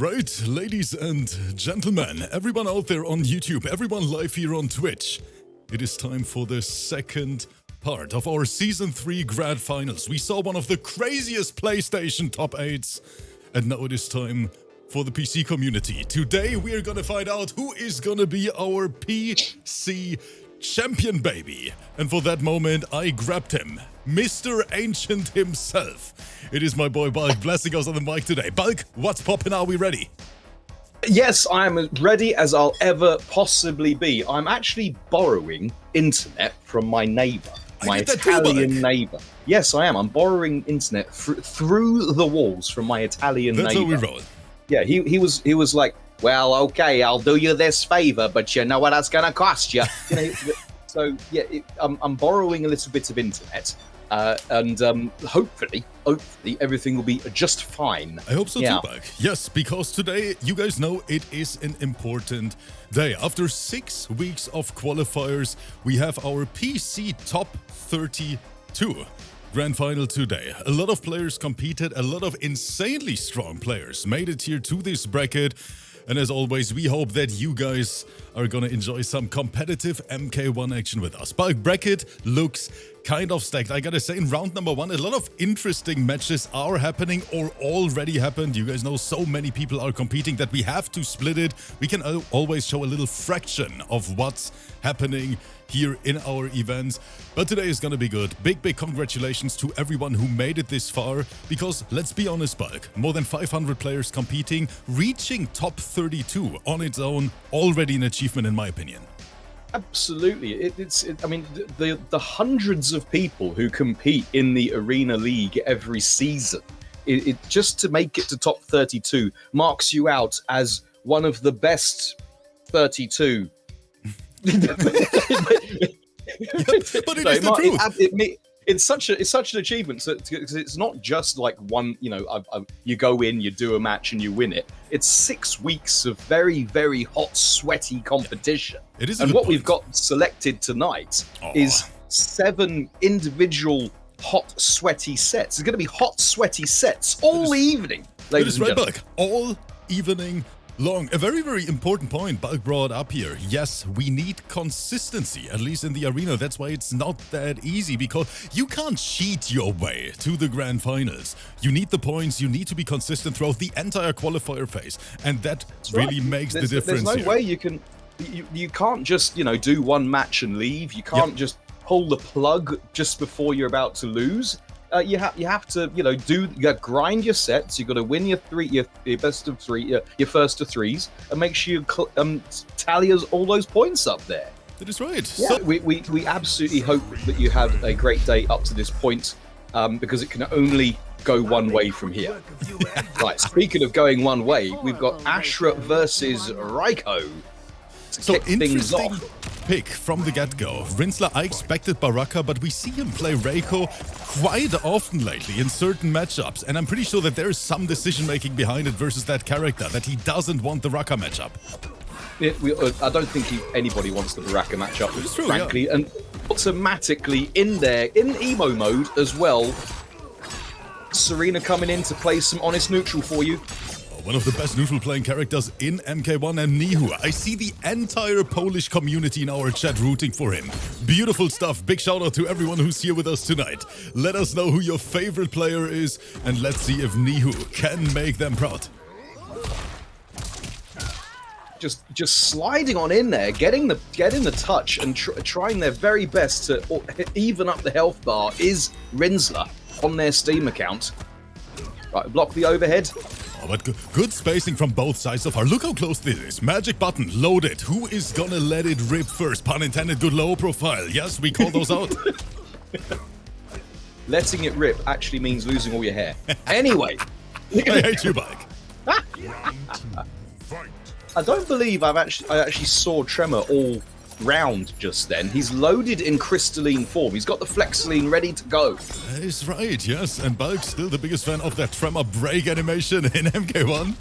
Right, ladies and gentlemen, everyone out there on YouTube, everyone live here on Twitch, it is time for the second part of our Season 3 Grand Finals. We saw one of the craziest PlayStation top 8s, and now it is time for the PC community. Today we are gonna find out who is gonna be our PC champion, baby. And for that moment, I grabbed him, Mr. Ancient himself. It is my boy Bulk blessing us on the mic today. Bulk, what's poppin'? Are we ready? Yes, I am as ready as I'll ever possibly be. I'm actually borrowing internet from my neighbour, my Italian neighbour. Yes, I am. I'm borrowing internet through the walls from my Italian neighbour. That's how we roll. Yeah, he was like, well, okay, I'll do you this favour, but you know what that's going to cost you. So, yeah, I'm borrowing a little bit of internet, and hopefully everything will be just fine. I hope so too, Bulk. Yes, because today, you guys know it is an important day. After 6 weeks of qualifiers, we have our PC Top 32 Grand Final today. A lot of players competed, a lot of insanely strong players made it here to this bracket. And as always, we hope that you guys are gonna enjoy some competitive MK1 action with us. Bulk, bracket looks kind of stacked. I gotta say, in round number 1, a lot of interesting matches are happening or already happened. You guys know so many people are competing that we have to split it. We can always show a little fraction of what's happening here in our events, but today is gonna be good. Big congratulations to everyone who made it this far, because let's be honest, Bulk, more than 500 players competing, reaching top 32 on its own, already an achievement in my opinion. Absolutely. I mean, the hundreds of people who compete in the Arena League every season, just to make it to top 32 marks you out as one of the best 32. But it is the truth. It's such an achievement, because it's not just like one, you go in, you do a match and you win it. It's 6 weeks of very, very hot, sweaty competition. It is, and what we've got selected tonight is 7 individual hot, sweaty sets. It's going to be hot, sweaty sets all evening, ladies and gentlemen. All evening long. A very, very important point Bulk brought up here. Yes, we need consistency, at least in the arena. That's why it's not that easy, because you can't cheat your way to the Grand Finals. You need the points, you need to be consistent throughout the entire qualifier phase, and that really makes the difference. There's no way you can, you can't just, do one match and leave. You can't just pull the plug just before you're about to lose. You have to, grind your sets. You've got to win your best of 3, your first of 3s, and make sure you tally all those points up there. That is right. Yeah, so we absolutely hope that you have a great day up to this point, because it can only go one way from here. Right, speaking of going one way, we've got Ashra versus Raiko. So interesting pick from the get-go. RINZLER, I expected Baraka, but we see him play Raiko quite often lately in certain matchups, and I'm pretty sure that there is some decision-making behind it versus that character, that he doesn't want the Baraka matchup. I don't think anybody wants the Baraka matchup, true, frankly, and automatically in there, in emo mode as well, Serena coming in to play some honest neutral for you. One of the best neutral playing characters in MK1, and MNICHU. I see the entire Polish community in our chat rooting for him. Beautiful stuff. Big shout out to everyone who's here with us tonight. Let us know who your favorite player is, and let's see if MNICHU can make them proud. Just sliding on in there, getting the touch, and trying their very best to even up the health bar is RINZLER on their Steam account. Right, block the overhead. Oh, but good spacing from both sides so far. Look how close this is. Magic button loaded. Who is gonna let it rip first? Pun intended. Good low profile. Yes, we call those out. Letting it rip actually means losing all your hair. Anyway. I hate you, Bulk. I don't believe I actually saw Tremor all round just then. He's loaded in crystalline form. He's got the Flexaline ready to go. That is right, yes. And Bulk's still the biggest fan of that Tremor break animation in MK1.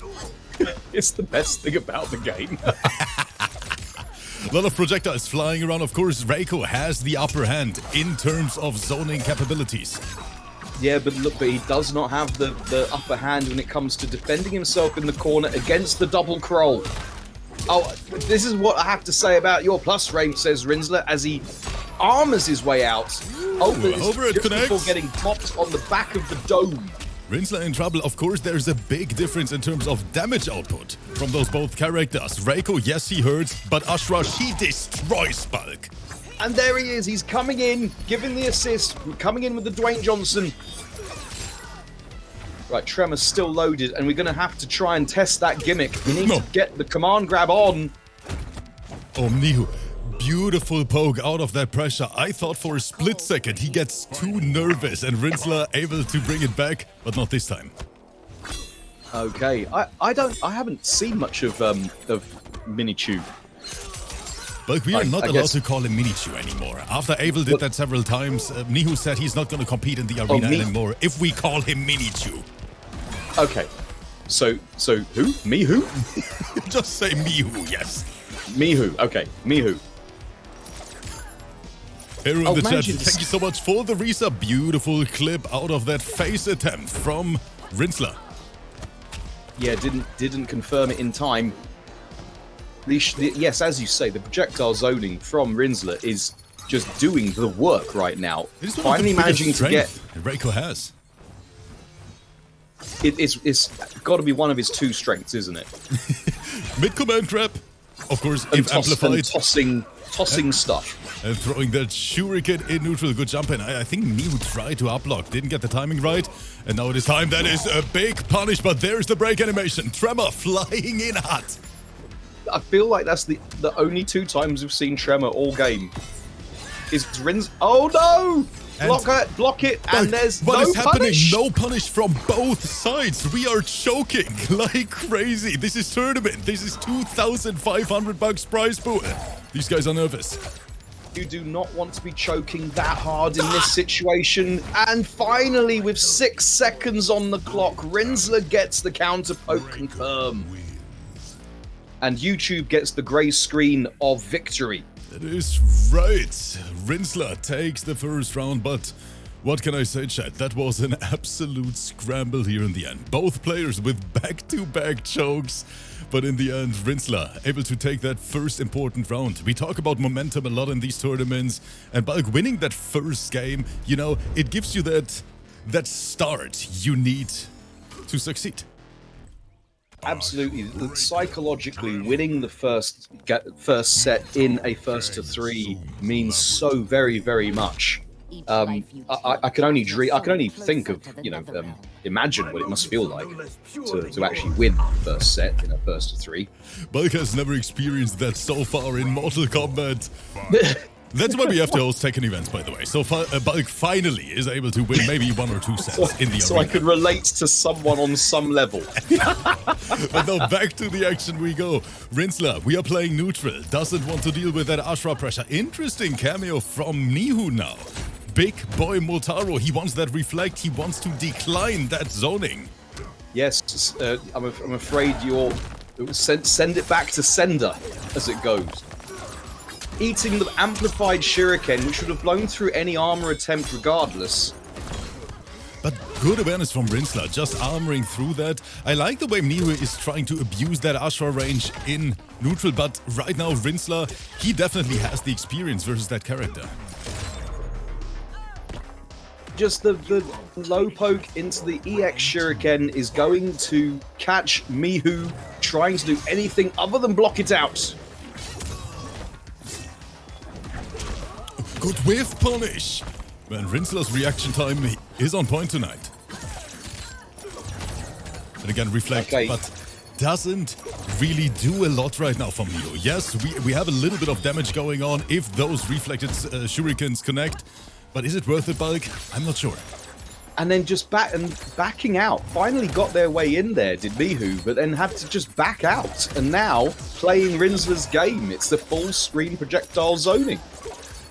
It's the best thing about the game. A lot of projectiles flying around. Of course, Raiko has the upper hand in terms of zoning capabilities. Yeah, but look, but he does not have the upper hand when it comes to defending himself in the corner against the double crawl. Oh, this is what I have to say about your plus range, says RINZLER, as he armors his way out. Over it just connects. before getting popped on the back of the dome. RINZLER in trouble. Of course, there's a big difference in terms of damage output from those both characters. Reiko, yes, he hurts, but Ashrash, he destroys Bulk. And there he is. He's coming in, giving the assist, coming in with the Dwayne Johnson. Right, Tremor's still loaded, and we're going to have to try and test that gimmick. We need to get the command grab on. Oh, MNICHU, beautiful poke out of that pressure. I thought for a split second he gets too nervous, and RINZLER able to bring it back, but not this time. Okay, I haven't seen much of MNICHU. But we are not allowed to call him MNICHU anymore. After Abel did that several times, MNICHU said he's not going to compete in the arena anymore if we call him MNICHU. Okay, so who? Me who? Just say MNICHU, yes. MNICHU, okay, MNICHU. Hero in the chat, thank you so much for the resub. Beautiful clip out of that face attempt from RINZLER. Yeah, didn't confirm it in time. Yes, as you say, the projectile zoning from RINZLER is just doing the work right now. It is finally managing to get. Reiko has. It's got to be one of his two strengths, isn't it? Mid command grab, of course, and if amplified. Tossing stuff. And throwing that shuriken in neutral. Good jump in. I think MNICHU tried to uplock, didn't get the timing right. And now it is time. That is a big punish, but there's the break animation. Tremor flying in hot. I feel like that's the only two times we've seen Tremor all game. Is RINZLER? Oh no! Block it, and there's what no is happening? punish. No punish from both sides. We are choking like crazy. This is tournament. This is $2,500 prize pool. These guys are nervous. You do not want to be choking that hard in this situation. And finally, with 6 seconds on the clock, RINZLER gets the counter poke confirm. And YouTube gets the grey screen of victory. That is right. RINZLER takes the first round, but what can I say, chat? That was an absolute scramble here in the end. Both players with back-to-back chokes, but in the end, RINZLER able to take that first important round. We talk about momentum a lot in these tournaments, and by winning that first game, you know, it gives you that start you need to succeed. Absolutely. Psychologically, winning the first set in a 1-3 means so very, very much. I can only dream. I can only think of, imagine what it must feel like to actually win the first set in a 1-3. Bulk has never experienced that so far in Mortal Kombat. That's why we have to host Tekken events, by the way. So Bulk finally is able to win maybe 1 or 2 sets in the arena. So I could relate to someone on some level. But now back to the action we go. RINZLER, we are playing neutral. Doesn't want to deal with that Ashra pressure. Interesting cameo from MNICHU now. Big boy Motaro, he wants that reflect. He wants to decline that zoning. Yes, I'm afraid you're... Send it back to sender as it goes. Eating the amplified shuriken, which would have blown through any armor attempt regardless. But good awareness from RINZLER, just armoring through that. I like the way MNICHU is trying to abuse that Ashra range in neutral, but right now RINZLER, he definitely has the experience versus that character. Just the low poke into the EX shuriken is going to catch MNICHU trying to do anything other than block it out. Good whiff punish. Man, RINZLER's reaction time is on point tonight. And again, reflect, but doesn't really do a lot right now from MNICHU. Yes, we have a little bit of damage going on if those reflected shurikens connect, but is it worth it, Bulk? I'm not sure. And then just backing out. Finally got their way in there, did MNICHU, but then had to just back out. And now playing RINZLER's game. It's the full screen projectile zoning.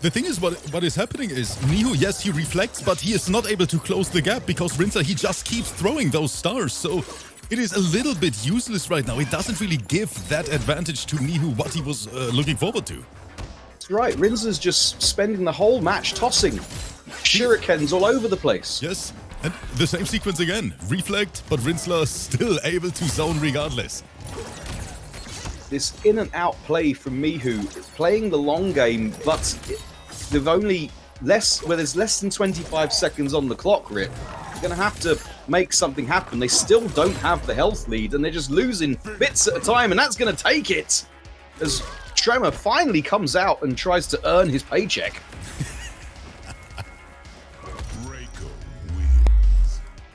The thing is, what is happening is, MNICHU, yes, he reflects, but he is not able to close the gap because RINZLER, he just keeps throwing those stars. So it is a little bit useless right now. It doesn't really give that advantage to MNICHU what he was looking forward to. That's right. RINZLER's just spending the whole match tossing shurikens all over the place. Yes. And the same sequence again. Reflect, but RINZLER still able to zone regardless. This in and out play from MNICHU, playing the long game, but they've only there's less than 25 seconds on the clock, Rip. You're going to have to make something happen. They still don't have the health lead, and they're just losing bits at a time, and that's going to take it. As Tremor finally comes out and tries to earn his paycheck.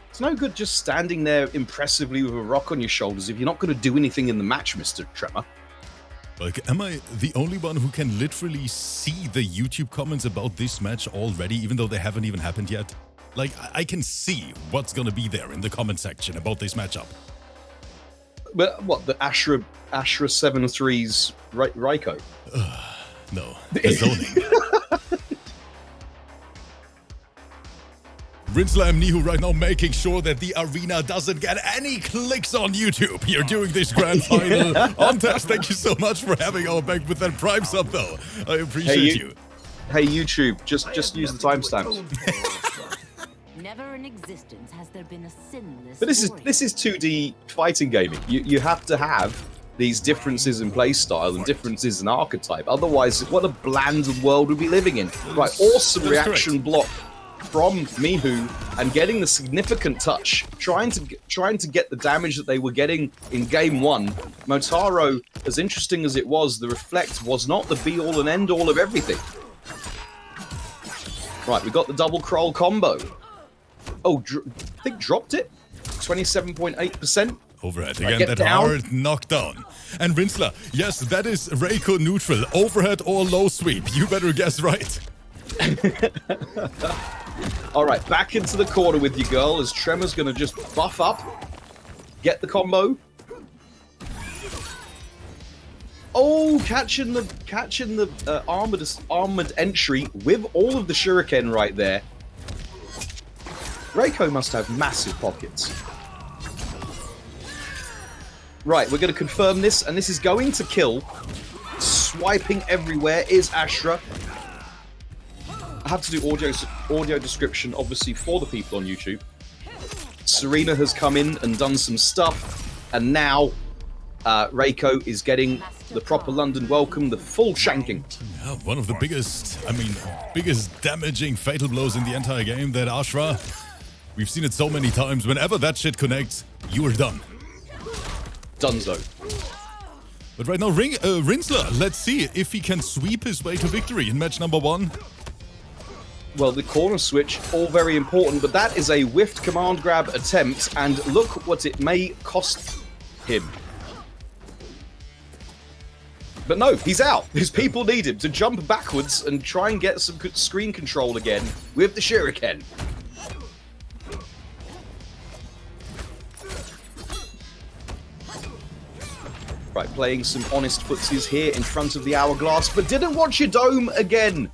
It's no good just standing there impressively with a rock on your shoulders if you're not going to do anything in the match, Mr. Tremor. Like, am I the only one who can literally see the YouTube comments about this match already, even though they haven't even happened yet? Like, I can see what's going to be there in the comment section about this matchup. But what, the Ashra 7-3's Raiko? No, the zoning. RINZLER and MNICHU right now making sure that the arena doesn't get any clicks on YouTube here during this grand final. On test, thank you so much for having our back with that Prime sub, though. I appreciate you. Hey, YouTube, just use the timestamps. Never in existence has there been a sinless. But this is 2D fighting gaming. You have to have these differences in playstyle and differences in archetype. Otherwise, what a bland world we'd be living in. Right, awesome reaction block from MNICHU and getting the significant touch, trying to get the damage that they were getting in game one. Motaro, as interesting as it was, the reflect was not the be-all and end-all of everything. Right, we got the double Kroll combo. Oh, I think dropped it. 27.8%. Overhead again, that hard knockdown. And RINZLER, yes, that is Raiko neutral. Overhead or low sweep. You better guess right. Alright, back into the corner with you, girl, as Tremor's gonna just buff up. Get the combo. Oh, catching the armored entry with all of the shuriken right there. Raiko must have massive pockets. Right, we're going to confirm this, and this is going to kill. Swiping everywhere is Ashra. I have to do audio description, obviously, for the people on YouTube. Serena has come in and done some stuff, and now Raiko is getting the proper London welcome, the full shanking. Yeah, one of the biggest damaging fatal blows in the entire game, that Ashra. We've seen it so many times. Whenever that shit connects, you are done. Dunzo. But right now, RINZLER, let's see if he can sweep his way to victory in match number 1. Well, the corner switch, all very important, but that is a whiffed command grab attempt, and look what it may cost him. But no, he's out. His people need him to jump backwards and try and get some screen control again with the shuriken. Right, playing some honest footsies here in front of the hourglass, but didn't watch your dome again.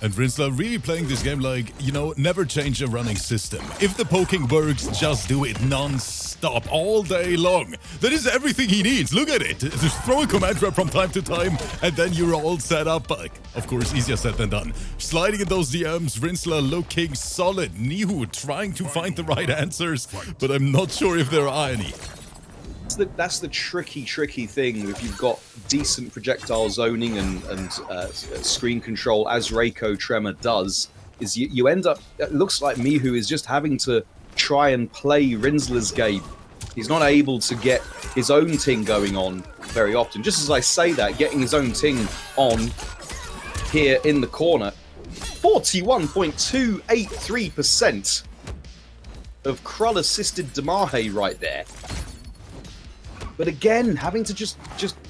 And RINZLER really playing this game like, you know, never change a running system. If the poking works, just do it non-stop, all day long. That is everything he needs. Look at it. Just throw a command grab from time to time, and then you're all set up. Like, of course, easier said than done. Sliding in those DMs, RINZLER looking solid. MNICHU trying to find the right answers, but I'm not sure if there are any. That's the tricky thing if you've got decent projectile zoning and screen control, as Raiko Tremor does, is you end up, it looks like MNICHU is just having to try and play RINZLER's game. He's not able to get his own ting going on very often. Just as I say that, getting his own ting on here in the corner, 41.283% of Krull-assisted Damahe right there. But again, having to just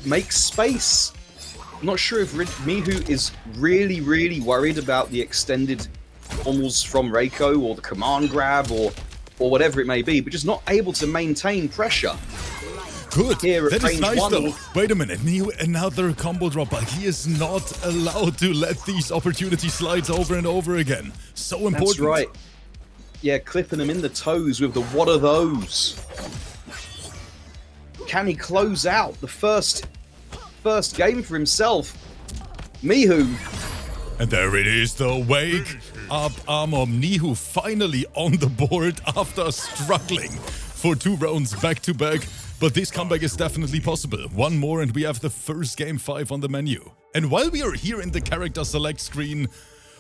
make space. I'm not sure if MNICHU is really worried about the extended normals from Raiko or the command grab or whatever it may be, but just not able to maintain pressure. Good. Here at that is nice, one. though. Wait a minute. MNICHU, another combo drop. Like, he is not allowed to let these opportunity slides over and over again. So important. That's right. Yeah, clipping him in the toes with the what are those? Can he close out the first game for himself? MNICHU And there it is, the Wake Up Armor. MNICHU finally on the board after struggling for 2 rounds back to back. But this comeback is definitely possible. One more and we have the first game 5 on the menu. And while we are here in the character select screen,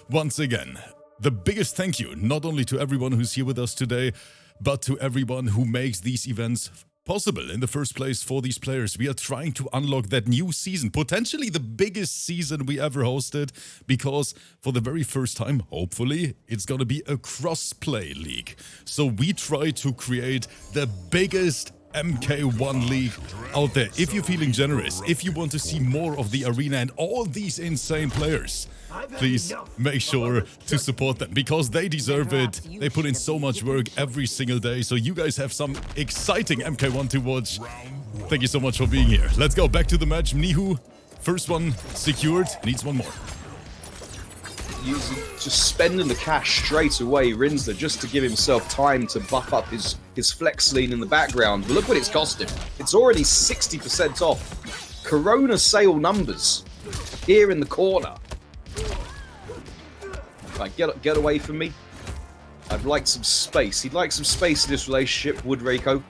once again, the biggest thank you, not only to everyone who's here with us today, but to everyone who makes these events possible in the first place for these players. We are trying to unlock that new season, potentially the biggest season we ever hosted, because for the very first time, hopefully, it's gonna be a cross-play league. So we try to create the biggest MK1 league out there. If you're feeling generous, if you want to see more of the arena and all these insane players, please make sure to support them because they deserve it. They put in so much work every single day, so you guys have some exciting MK1 to watch. Thank you so much for being here. Let's go back to the match. MNICHU, first one secured, needs one more. Just spending the cash straight away, RINZLER, just to give himself time to buff up his flex lean in the background. But look what it's cost him. It's already 60% off. Corona sale numbers here in the corner. Right, get away from me. I'd like some space. He'd like some space in this relationship, would Reiko.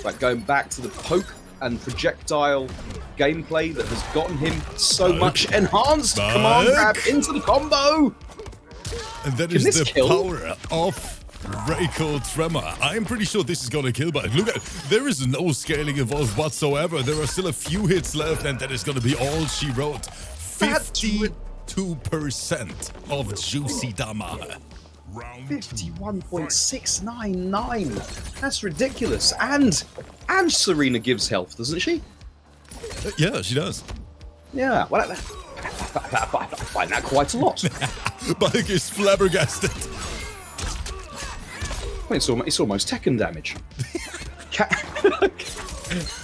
Right, going back to the poke and projectile gameplay that has gotten him so much enhanced. Command grab into the combo. And that is the power of Reiko Tremor. I'm pretty sure this is gonna kill, but look at, there is no scaling involved whatsoever. There are still a few hits left, and that is gonna be all she wrote. 52% of juicy damage. 51.699. That's ridiculous. And Serena gives health, doesn't she? Yeah, she does. Yeah, well, I find that quite a lot. Bulk is flabbergasted. Well, it's almost Tekken damage.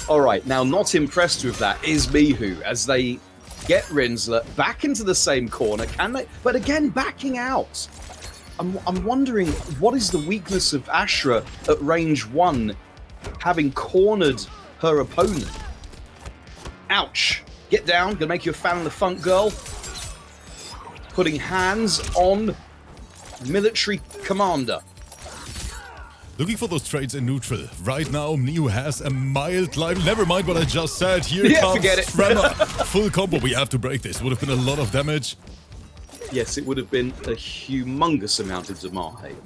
All right, now not impressed with that is MNICHU as they get RINZLER back into the same corner. Can they? But again, backing out. I'm wondering what is the weakness of Ashra at range 1, having cornered her opponent. Ouch. Get down. Gonna make you a fan of the funk girl. Putting hands on military commander. Looking for those trades in neutral. Right now, MNICHU has a mild life. Never mind what I just said. Here comes forget it. Tremor. Full combo. We have to break this. Would have been a lot of damage. Yes, it would have been a humongous amount of damage.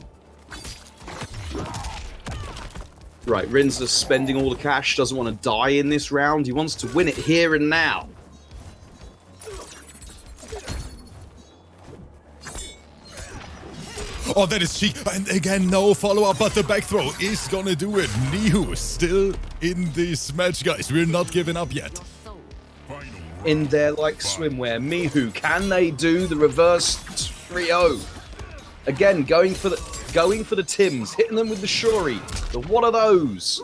Right, RINZLER spending all the cash, doesn't want to die in this round. He wants to win it here and now. Oh, that is cheek. And again, no follow-up, but the back throw is gonna do it. MNICHU still in this match, guys. We're not giving up yet. In their like swimwear, MNICHU, can they do the reverse 3-0? Again, going for the Tims, hitting them with the Shuri. The what are those?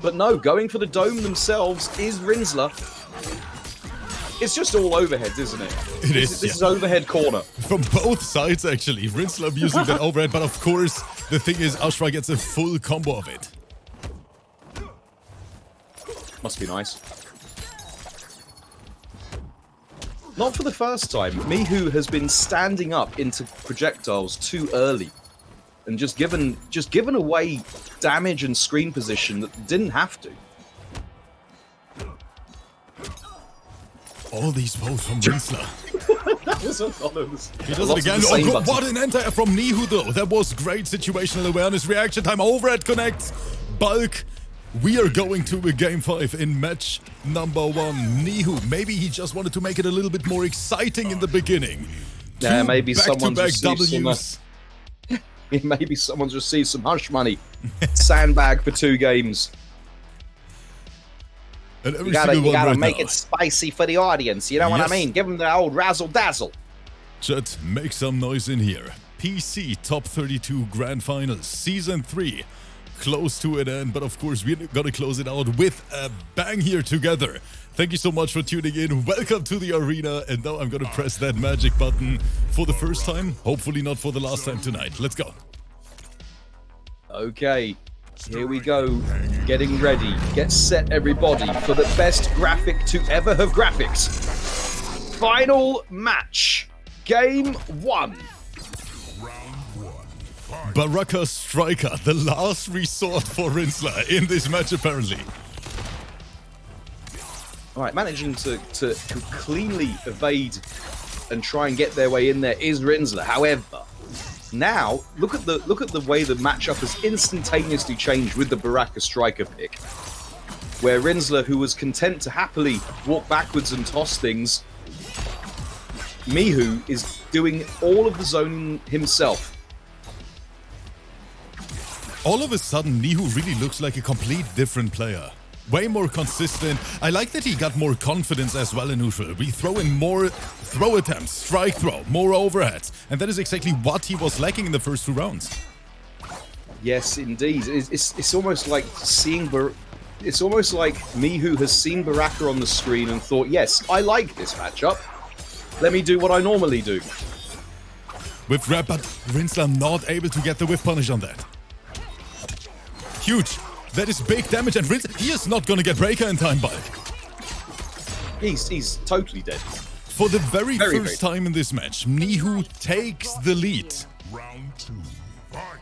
But no, going for the dome themselves is RINZLER. It's just all overheads, isn't it? This is overhead corner. From both sides, actually. RINZLER using that overhead, but of course, the thing is, Ashra gets a full combo of it. Must be nice. Not for the first time. MNICHU has been standing up into projectiles too early and just given away damage and screen position that didn't have to. All these votes from RINZLER. That was a lot of this. He does it again. Oh, God, what an anti from MNICHU, though. That was great situational awareness. Reaction time. Overhead connects. Bulk. We are going to a game 5 in match number 1. MNICHU, maybe he just wanted to make it a little bit more exciting in the beginning. Yeah, maybe someone's received W's. Maybe someone's received some hush money. Sandbag for 2 games. And every you gotta right make now. it spicy for the audience. You know what I mean? Give them the old razzle dazzle. Chat, make some noise in here. PC Top 32 Grand Finals Season 3. Close to an end, but of course we're gonna close it out with a bang here together. Thank you so much for tuning in. Welcome to the arena, and now I'm gonna press that magic button for the first time, hopefully not for the last time tonight. Let's go. Okay, Here we go. Getting ready. Get set, everybody, for the best graphic to ever have graphics. Final match. Game 1. Baraka Striker, the last resort for RINZLER in this match, apparently. All right, managing to cleanly evade and try and get their way in there is RINZLER. However, now look at the way the matchup has instantaneously changed with the Baraka Striker pick, where RINZLER, who was content to happily walk backwards and toss things, MNICHU is doing all of the zoning himself. All of a sudden, MNICHU really looks like a complete different player. Way more consistent. I like that he got more confidence as well in neutral. We throw in more throw attempts, strike throw, more overheads. And that is exactly what he was lacking in the first 2 rounds. Yes, indeed. It's almost like seeing... It's almost like MNICHU has seen Baraka on the screen and thought, yes, I like this matchup. Let me do what I normally do. With grab, but RINZLER not able to get the whiff punish on that. Huge. That is big damage, and RINZLER, he is not gonna get breaker in time, Bulk. He's totally dead. For the very first time in this match, MNICHU takes the lead. Round 2. Fight.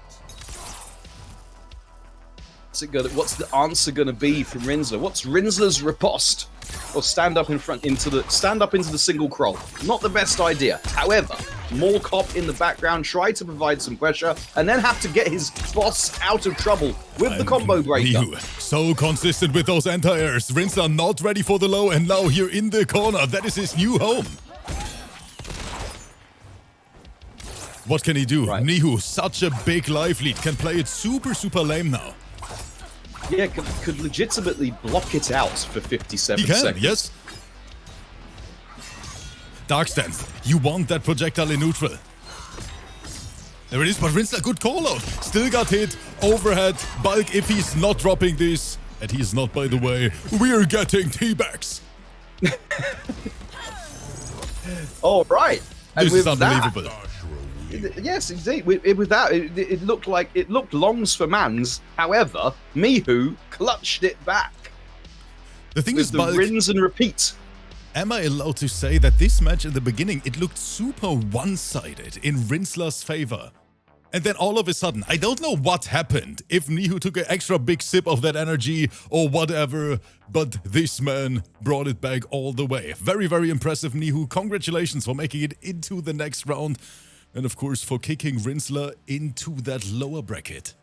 What's the answer gonna be from RINZLER? What's RINZLER's riposte? Or stand up into the single crawl. Not the best idea. However, more cop in the background, try to provide some pressure, and then have to get his boss out of trouble with the combo breaker. MNICHU, so consistent with those anti-airs. RINZLER not ready for the low, and now here in the corner. That is his new home. What can he do? Right. MNICHU, such a big life lead, can play it super lame now. Yeah, could legitimately block it out for 57 He can, seconds. yes. Dark stance. You want that projectile in neutral. There it is, but RINZLER, good call out. Still got hit. Overhead. Bulk, if he's not dropping this, and he's not, by the way, we're getting T-backs. All right. And This is with that, unbelievable. yes, indeed. With that, it looked longs for mans. However, MNICHU clutched it back. The thing with is, the Bulk, rinse and repeat. am I allowed to say that this match in the beginning, it looked super one-sided in RINZLER's favor? And then all of a sudden, I don't know what happened, if MNICHU took an extra big sip of that energy or whatever, but this man brought it back all the way. Very impressive, MNICHU. Congratulations for making it into the next round. And of course, for kicking RINZLER into that lower bracket.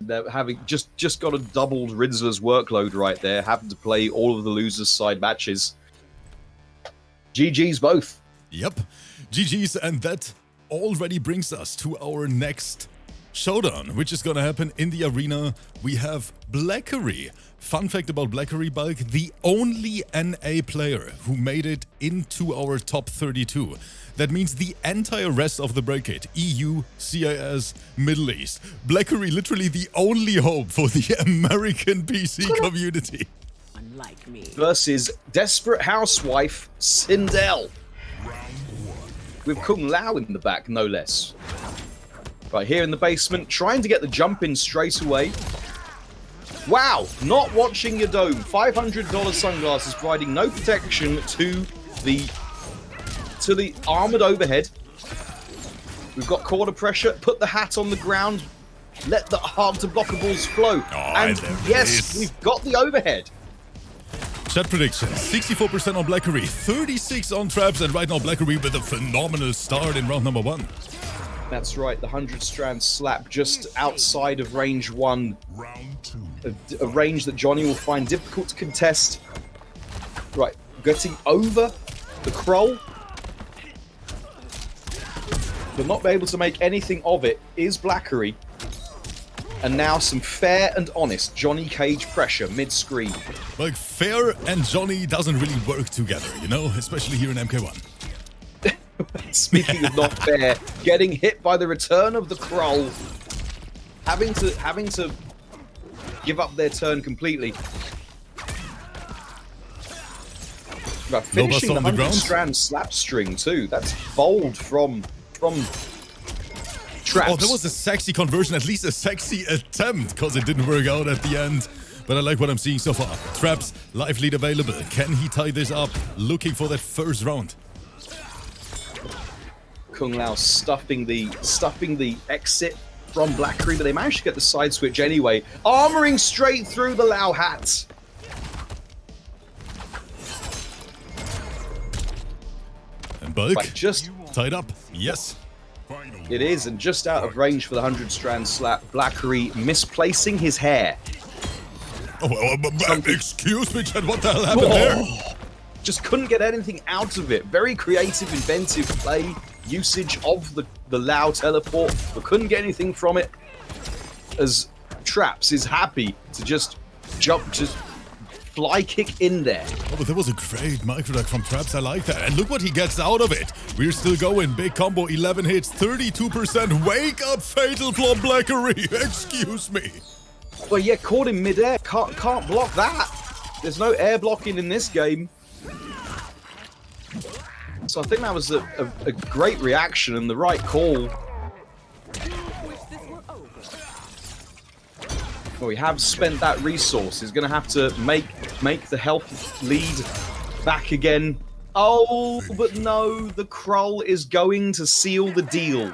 They're having just got a doubled RINZLER's workload right there, having to play all of the losers' side matches. GG's both. Yep, GG's, and that already brings us to our next showdown, which is gonna happen in the arena. We have BLACHARY. Fun fact about BLACHARY, Bulk, the only NA player who made it into our top 32. That means the entire rest of the bracket, EU, CIS, Middle East. BLACHARY literally the only hope for the American PC community. Unlike me. Versus Desperate Housewife Sindel. With Kung Lao in the back, no less. Right here in the basement, trying to get the jump in straight away. Wow, not watching your dome. $500 sunglasses providing no protection to the armored overhead. We've got quarter pressure. Put the hat on the ground. Let the hard to blockables flow. And yes, we've got the overhead. Chat predictions, 64% on BLACHARY, 36 on TRAPZZ, and right now BLACHARY with a phenomenal start in round number 1. That's right, the 100 strand slap just outside of range 1. Round 2. A range that Johnny will find difficult to contest. Right, getting over the Kroll. But not be able to make anything of it is BLACHARY. And now some fair and honest Johnny Cage pressure mid-screen. Like, fair and Johnny doesn't really work together, you know? Especially here in MK1. Speaking of not fair, getting hit by the return of the Kroll. Having to give up their turn completely. Right, finishing the 100 strand slap string too. That's bold from TRAPZZ. Oh, that was a sexy conversion, at least a sexy attempt, because it didn't work out at the end. But I like what I'm seeing so far. TRAPZZ, live lead available. Can he tie this up? Looking for that first round. Kung Lao stuffing the exit from BLACHARY, but they managed to get the side switch anyway. Armoring straight through the Lao hats. And Bulk, Right, just tied up. Yes. it is, and just out of range for the 100-strand slap. BLACHARY misplacing his hair. Excuse me, Chad, what the hell happened there? Just couldn't get anything out of it. Very creative, inventive play, usage of the Lao teleport, but couldn't get anything from it. As TRAPZZ is happy to just jump, just fly kick in there. Oh, but that was a great micro from TRAPZZ. I like that. And look what he gets out of it. We're still going. Big combo, 11 hits, 32%. Wake up, fatal from BLACHARY. Excuse me. Well, yeah, caught in midair. Can't block that. There's no air blocking in this game. So I think that was a great reaction and the right call. Well, we have spent that resource. He's going to have to make the health lead back again. Oh, but no, the Krull is going to seal the deal.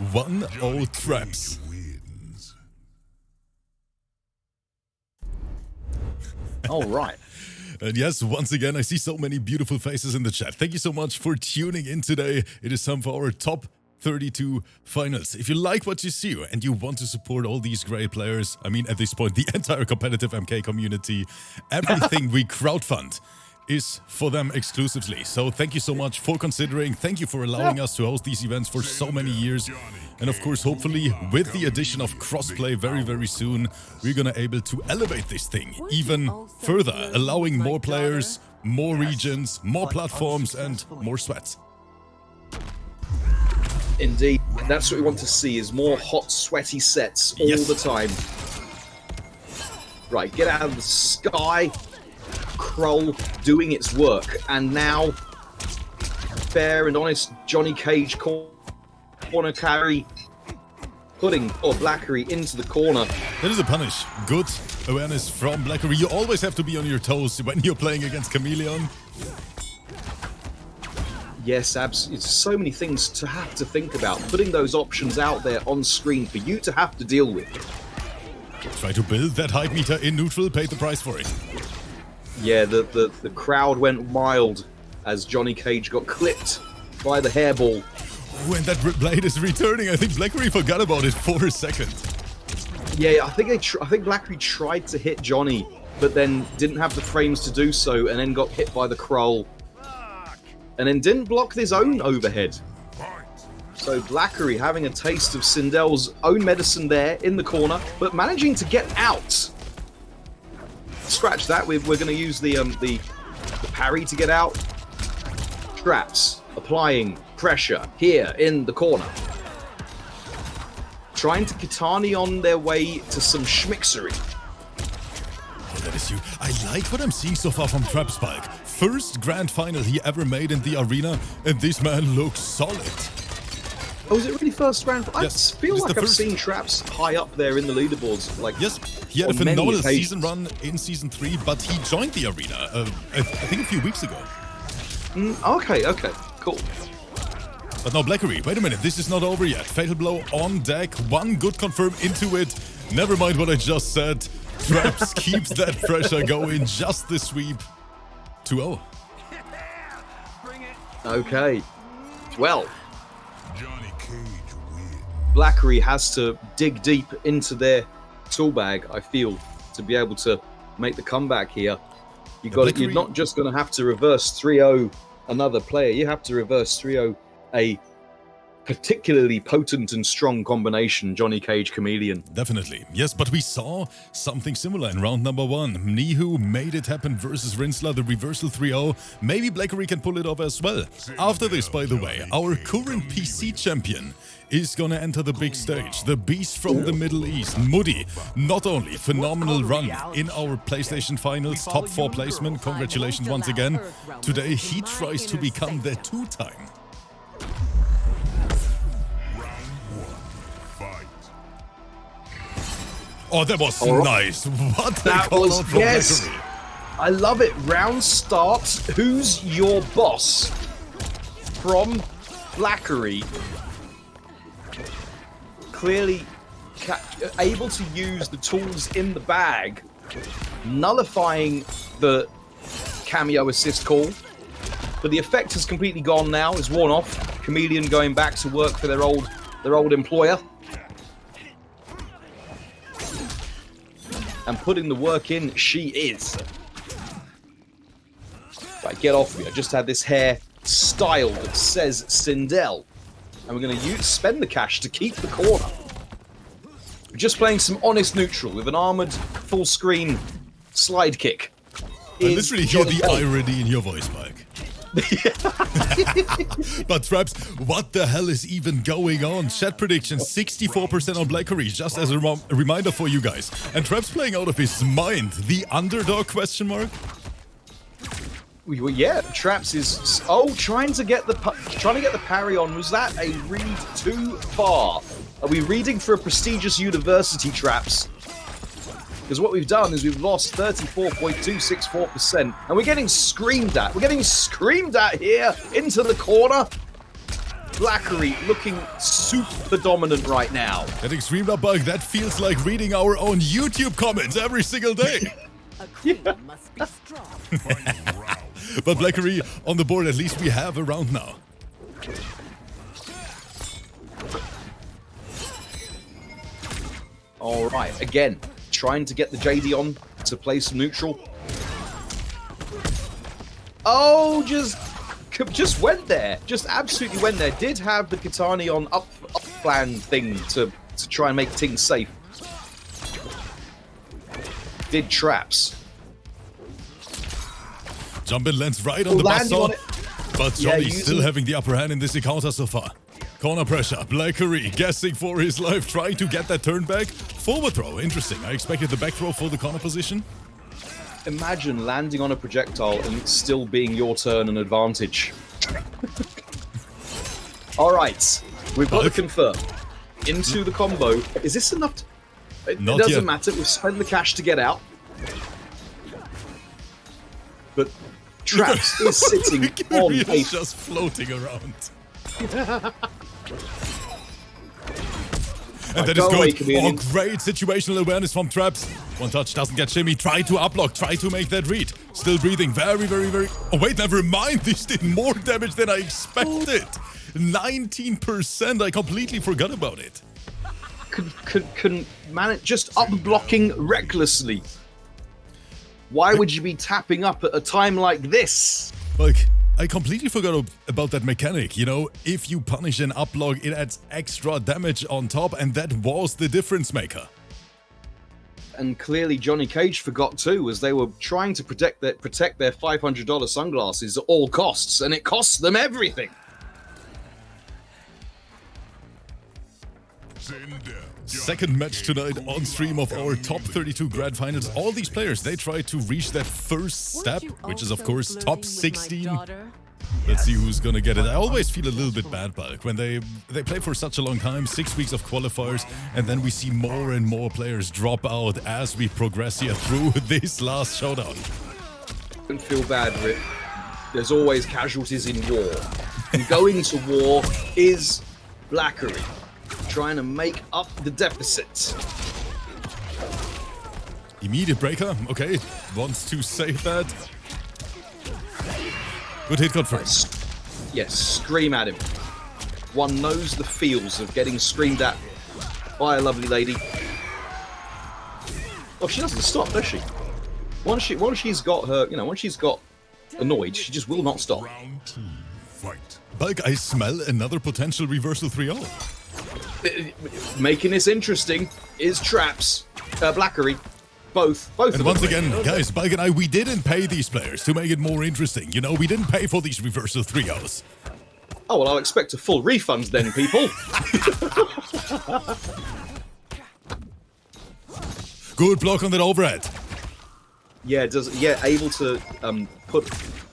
1-0 TRAPZZ. All right. And yes, once again, I see so many beautiful faces in the chat. Thank you so much for tuning in today. It is time for our top 32 finals. If you like what you see and you want to support all these great players, I mean, at this point, the entire competitive MK community, everything we crowdfund is for them exclusively. So thank you so much for considering. Thank you for allowing us to host these events for so many years. And of course, hopefully, with the addition of crossplay very, very soon, we're gonna able to elevate this thing even further, allowing more players, more regions, more platforms, and more sweats. Indeed. That's what we want to see, is more hot, sweaty sets all the time. Right, get out of the sky. Krull doing its work. And now, fair and honest Johnny Cage corner carry, putting BLACHARY into the corner. That is a punish. Good awareness from BLACHARY. You always have to be on your toes when you're playing against Chameleon. Yes, it's so many things to have to think about. Putting those options out there on screen for you to have to deal with. Try to build that height meter in neutral, paid the price for it. Yeah, the crowd went wild as Johnny Cage got clipped by the hairball. When that blade is returning, I think BLACHARY forgot about it for a second. Yeah, I think BLACHARY tried to hit Johnny, but then didn't have the frames to do so, and then got hit by the Krull. And then didn't block his own overhead. So BLACHARY having a taste of Sindel's own medicine there in the corner, but managing to get out. Scratch that, we're going to use the parry to get out. TRAPZZ applying pressure here in the corner. Trying to Kitani on their way to some schmixery. Oh, that is you. I like what I'm seeing so far from TRAPZZ Bulk. First grand final he ever made in the arena, and this man looks solid. Oh, is it really first grand? Yes, I feel like I've seen TRAPZZ high up there in the leaderboards. Like, yes, he had a phenomenal season run in Season 3, but he joined the arena, I think a few weeks ago. Okay, cool. But now BLACHARY, wait a minute, this is not over yet. Fatal blow on deck, one good confirm into it. Never mind what I just said. TRAPZZ keeps that pressure going, just the sweep. 2-0. Okay. Well, BLACHARY has to dig deep into their tool bag, I feel, to be able to make the comeback here. You're not just going to have to reverse 3-0 another player. You have to reverse 3-0 a particularly potent and strong combination, Johnny Cage Chameleon. Definitely. Yes, but we saw something similar in round number 1. MNICHU made it happen versus RINZLER, the reversal 3-0. Maybe BLACHARY can pull it off as well. After this, by the way, our current PC champion is gonna enter the big stage. The beast from the Middle East, Moody. Not only phenomenal run in our PlayStation Finals, top 4 placement. Congratulations once again. Today, he tries to become the 2-time. Oh, that was nice. What the That call was, out from yes. BLACHARY. I love it. Round starts. Who's your boss? From BLACHARY. Clearly able to use the tools in the bag, nullifying the cameo assist call. But the effect has completely gone now. It's worn off. Chameleon going back to work for their old employer. And putting the work in, she is. Right, get off me. I just had this hair styled that says Sindel. And we're going to spend the cash to keep the corner. We're just playing some honest neutral with an armored full screen slide kick. I literally hear the irony in your voice, Mike. But TRAPZZ, what the hell is even going on? Chat prediction 64% on BLACHARY, just as a reminder for you guys. And TRAPZZ playing out of his mind. The underdog question mark? Well, yeah, TRAPZZ is trying to get the parry on. Was that a read too far? Are we reading for a prestigious university, TRAPZZ? Because what we've done is we've lost 34.264%, and we're getting screamed at. We're getting screamed at here into the corner. BLACHARY looking super dominant right now. Getting screamed at, Bug. That feels like reading our own YouTube comments every single day. A queen must be strong. But BLACHARY on the board, at least we have a round now. All right, again, trying to get the JD on to play some neutral. Oh, just went there. Just absolutely went there. Did have the Kitani on up plan thing to try and make things safe. Did TRAPZZ. Jumping lands right on the buzzsaw, but Johnny's still using... having the upper hand in this encounter so far. Corner pressure, BLACHARY guessing for his life, trying to get that turn back. Forward throw, interesting. I expected the back throw for the corner position. Imagine landing on a projectile and it still being your turn and advantage. All right, we've got to confirm. Into the combo. Is this enough? It doesn't matter. We've spent the cash to get out. But TRAPZZ is sitting on paper. Just floating around. And that is good. Oh, great situational awareness from TRAPZZ. One touch doesn't get shimmy. Try to uplock. Try to make that read. Still breathing. Very, very, very... Oh, wait, never mind. This did more damage than I expected. 19%. I completely forgot about it. Can manage just up blocking recklessly. Why would you be tapping up at a time like this? Like, I completely forgot about that mechanic, you know? If you punish an uplog, it adds extra damage on top, and that was the difference maker. And clearly Johnny Cage forgot too, as they were trying to protect their $500 sunglasses at all costs, and it costs them everything. Second match tonight on stream of our top 32 Grand Finals. All these players, they try to reach that first step, which is of course top 16. Let's see who's gonna get it. I always feel a little bit bad, Bulk, when they play for such a long time, 6 weeks of qualifiers, and then we see more and more players drop out as we progress here through this last showdown. Don't feel bad, Rip. There's always casualties in war. And going to war is BLACHARY, trying to make up the deficit. Immediate breaker, okay, wants to save that. Good hit confirmed. Yes, scream at him. One knows the feels of getting screamed at by a lovely lady. Oh, she doesn't stop, does she? Once she's got her, you know, once she's got annoyed, she just will not stop. Round 2, fight. Bulk, I smell another potential reversal 3-0. Making this interesting is TRAPZZ, BLACHARY, both. And once again, guys, Bulk and I, we didn't pay these players to make it more interesting. You know, we didn't pay for these reversal 3-0s. Oh, well, I'll expect a full refund then, people. Good block on that overhead. Yeah, able to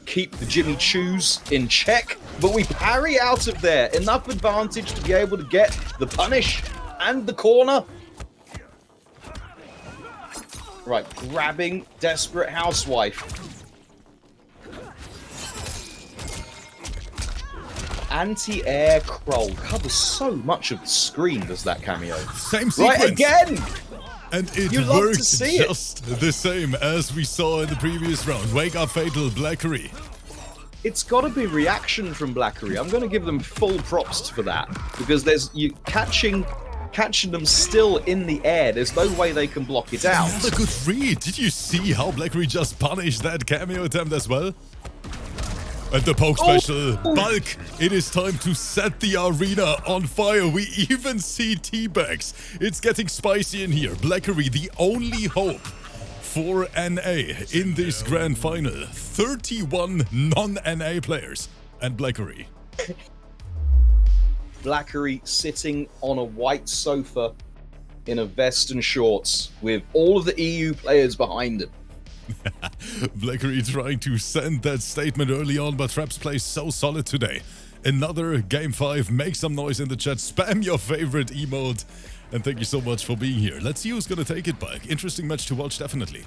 keep the Jimmy Choos in check, but we parry out of there. Enough advantage to be able to get the punish and the corner. Right, grabbing Desperate Housewife. Anti-air Kroll covers so much of the screen, does that cameo? Same sequence. Right, again! And it You love to worked see it. just the same as we saw in the previous round. Wake up Fatal, BLACHARY. It's got to be reaction from BLACHARY. I'm going to give them full props for that. Because there's you catching them still in the air. There's no way they can block it out. Another good read. Did you see how BLACHARY just punished that cameo attempt as well? And the poke special. Bulk, it is time to set the arena on fire. We even see teabags. It's getting spicy in here. BLACHARY, the only hope for NA in this grand final. 31 non-NA players. And BLACHARY. BLACHARY sitting on a white sofa in a vest and shorts with all of the EU players behind him. BLACHARY trying to send that statement early on, but TRAPZZ plays so solid today. Another Game 5. Make some noise in the chat. Spam your favorite emote. And thank you so much for being here. Let's see who's going to take it back. Interesting match to watch, definitely.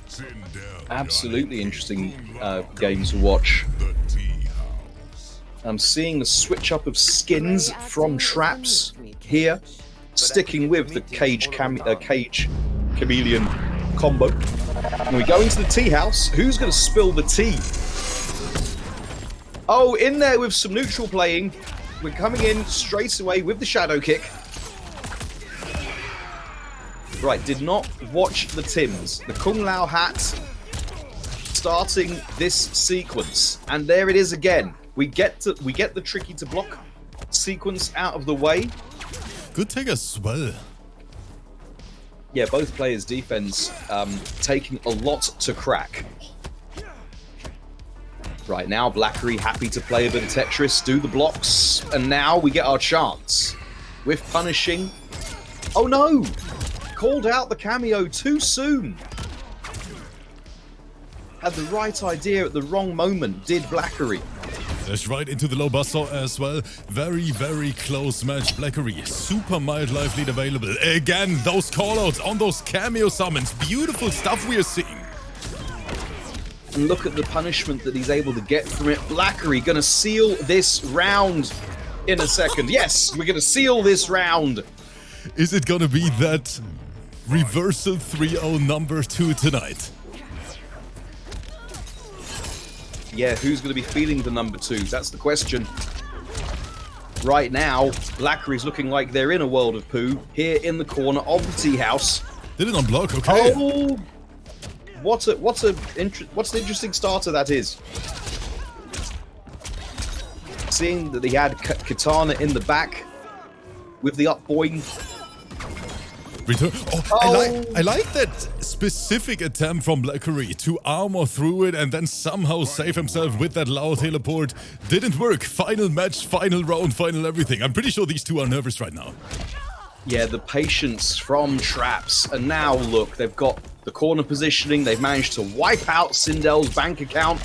Absolutely interesting game to watch. I'm seeing the switch up of skins from TRAPZZ here. Sticking with the Cage Chameleon combo. And we go into the tea house. Who's going to spill the tea? Oh, in there with some neutral playing. We're coming in straight away with the shadow kick. Right, did not watch the Tims. The Kung Lao hat starting this sequence. And there it is again. We get the tricky to block sequence out of the way. Good take as well. Yeah, both players' defense taking a lot to crack. Right now, BLACHARY happy to play a bit of Tetris, do the blocks, and now we get our chance with punishing. Oh no! Called out the cameo too soon. Had the right idea at the wrong moment, did BLACHARY. Dash right into the low buzzsaw as well. Very, very close match. BLACHARY, super mild life lead available. Again, those callouts on those cameo summons. Beautiful stuff we are seeing. And look at the punishment that he's able to get from it. BLACHARY gonna seal this round in a second. Yes, we're gonna seal this round. Is it gonna be that reversal 3-0 number 2 tonight? Yeah, who's going to be feeling the number 2? That's the question. Right now, BLACHARY's looking like they're in a world of poo here in the corner of the tea house. Did it unblock? Okay. Oh, what's an interesting starter that is. Seeing that he had Kitana in the back with the up boing. Return. Oh, I like that specific attempt from BLACHARY to armor through it and then somehow save himself with that loud teleport. Didn't work. Final match, final round, final everything. I'm pretty sure these two are nervous right now. Yeah, the patience from TRAPZZ. And now, look, they've got the corner positioning. They've managed to wipe out Sindel's bank account.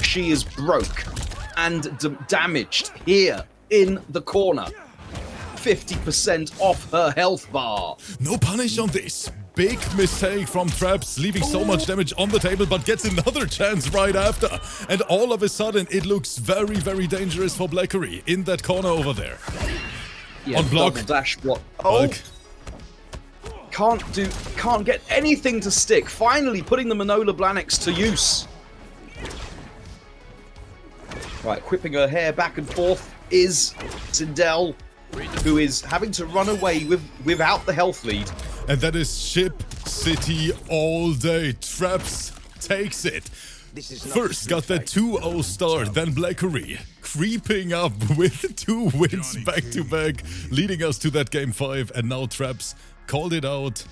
She is broke and damaged here in the corner. 50% off her health bar. No punish on this. Big mistake from TRAPZZ, leaving so much damage on the table, but gets another chance right after. And all of a sudden, it looks very, very dangerous for BLACHARY in that corner over there. Yeah, on block. double dash block. Oh, can't get anything to stick. Finally, putting the Manola Blanix to use. Right, whipping her hair back and forth is Sindel, who is having to run away without the health lead. And that is Ship City all day. TRAPZZ takes it. First got that 2-0 start, then BLACHARY creeping up with 2 wins back to back, leading us to that game 5. And now TRAPZZ called it out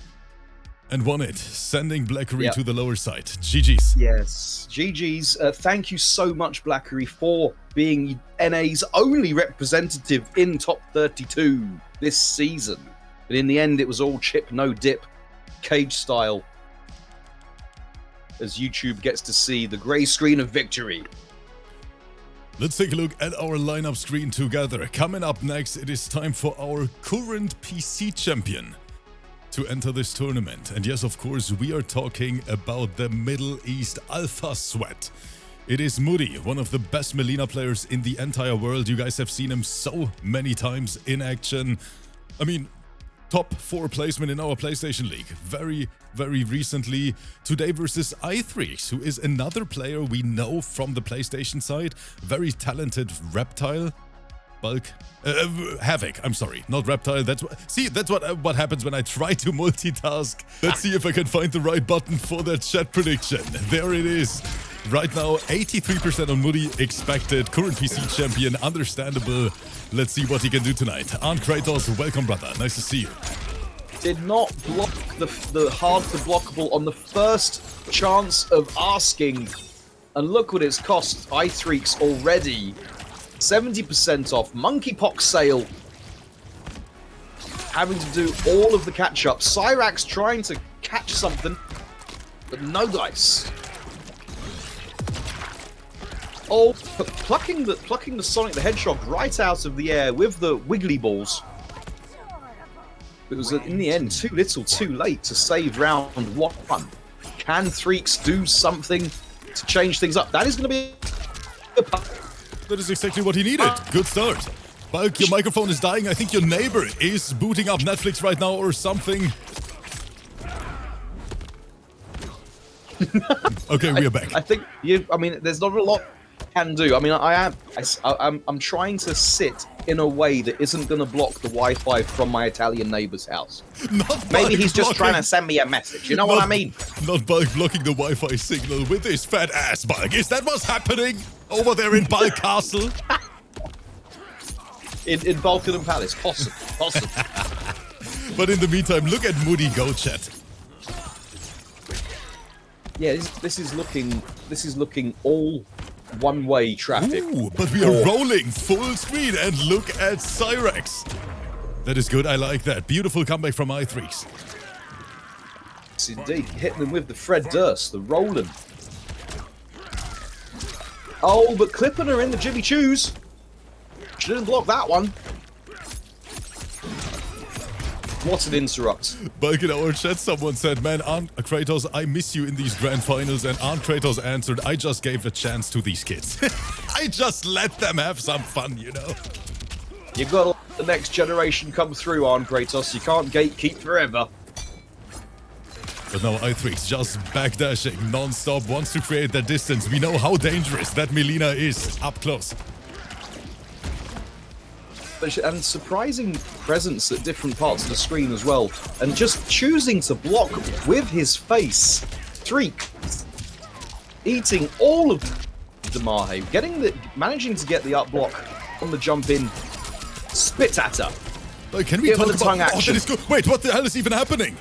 and won it, sending BLACHARY to the lower side. GG's. Yes, GG's. Thank you so much, BLACHARY, for being NA's only representative in top 32 this season. But in the end, it was all chip, no dip, cage style, as YouTube gets to see the grey screen of victory. Let's take a look at our lineup screen together. Coming up next, it is time for our current PC champion to enter this tournament. And yes, of course, we are talking about the Middle East Alpha Sweat. It is Moody, one of the best Melina players in the entire world. You guys have seen him so many times in action. I mean, top 4 placement in our PlayStation League very, very recently. Today versus ITHREEX, who is another player we know from the PlayStation side. Very talented reptile. Bulk. Havoc, I'm sorry, not reptile. That's what happens when I try to multitask. Let's see if I can find the right button for that chat prediction. There it is. Right now, 83% on Moody expected. Current PC champion, understandable. Let's see what he can do tonight. Kratos, welcome, brother. Nice to see you. Did not block the hard to blockable on the first chance of asking. And look what it's cost ITHREEX already. 70% off. Monkeypox sale. Having to do all of the catch-up. Cyrax trying to catch something, but no dice. Oh, plucking the Sonic the Hedgehog right out of the air with the wiggly balls. It was in the end too little, too late to save round 1. Can ITHREEX do something to change things up? That is going to be. That is exactly what he needed. Good start. Bulk, your microphone is dying. I think your neighbor is booting up Netflix right now or something. Okay, we are back. I think I mean, there's not a lot I can do. I mean, I'm trying to sit in a way that isn't going to block the Wi-Fi from my Italian neighbor's house. Maybe he's just trying to send me a message. You know what I mean? Not Bulk blocking the Wi-Fi signal with his fat ass, Bulk. Is that what's happening over there in Bulk Castle? in Balkan Palace, possible. But in the meantime, look at Moody go, chat. Yeah, this is looking all one-way traffic. Ooh, but we are rolling full screen, and look at Cyrax. That is good. I like that. Beautiful comeback from ITHREEX. Yes, indeed, hitting them with the Fred Durst, the Roland. Oh, but clipping her in the Jimmy Choos. She didn't block that one. What an interrupt. Bulk, in our chat, someone said, man, Kratos, I miss you in these grand finals. And Kratos answered, I just gave a chance to these kids. I just let them have some fun, you know. You've got to let the next generation come through, Kratos. You can't gatekeep forever. But now ITHREEX just backdashing non-stop, wants to create that distance. We know how dangerous that Melina is up close. And surprising presence at different parts of the screen as well. And just choosing to block with his face. ITHREEX eating all of the Mahe, managing to get the up block on the jump in. Spit at her. Like, can we talk about tongue action? That is good. Wait, what the hell is even happening?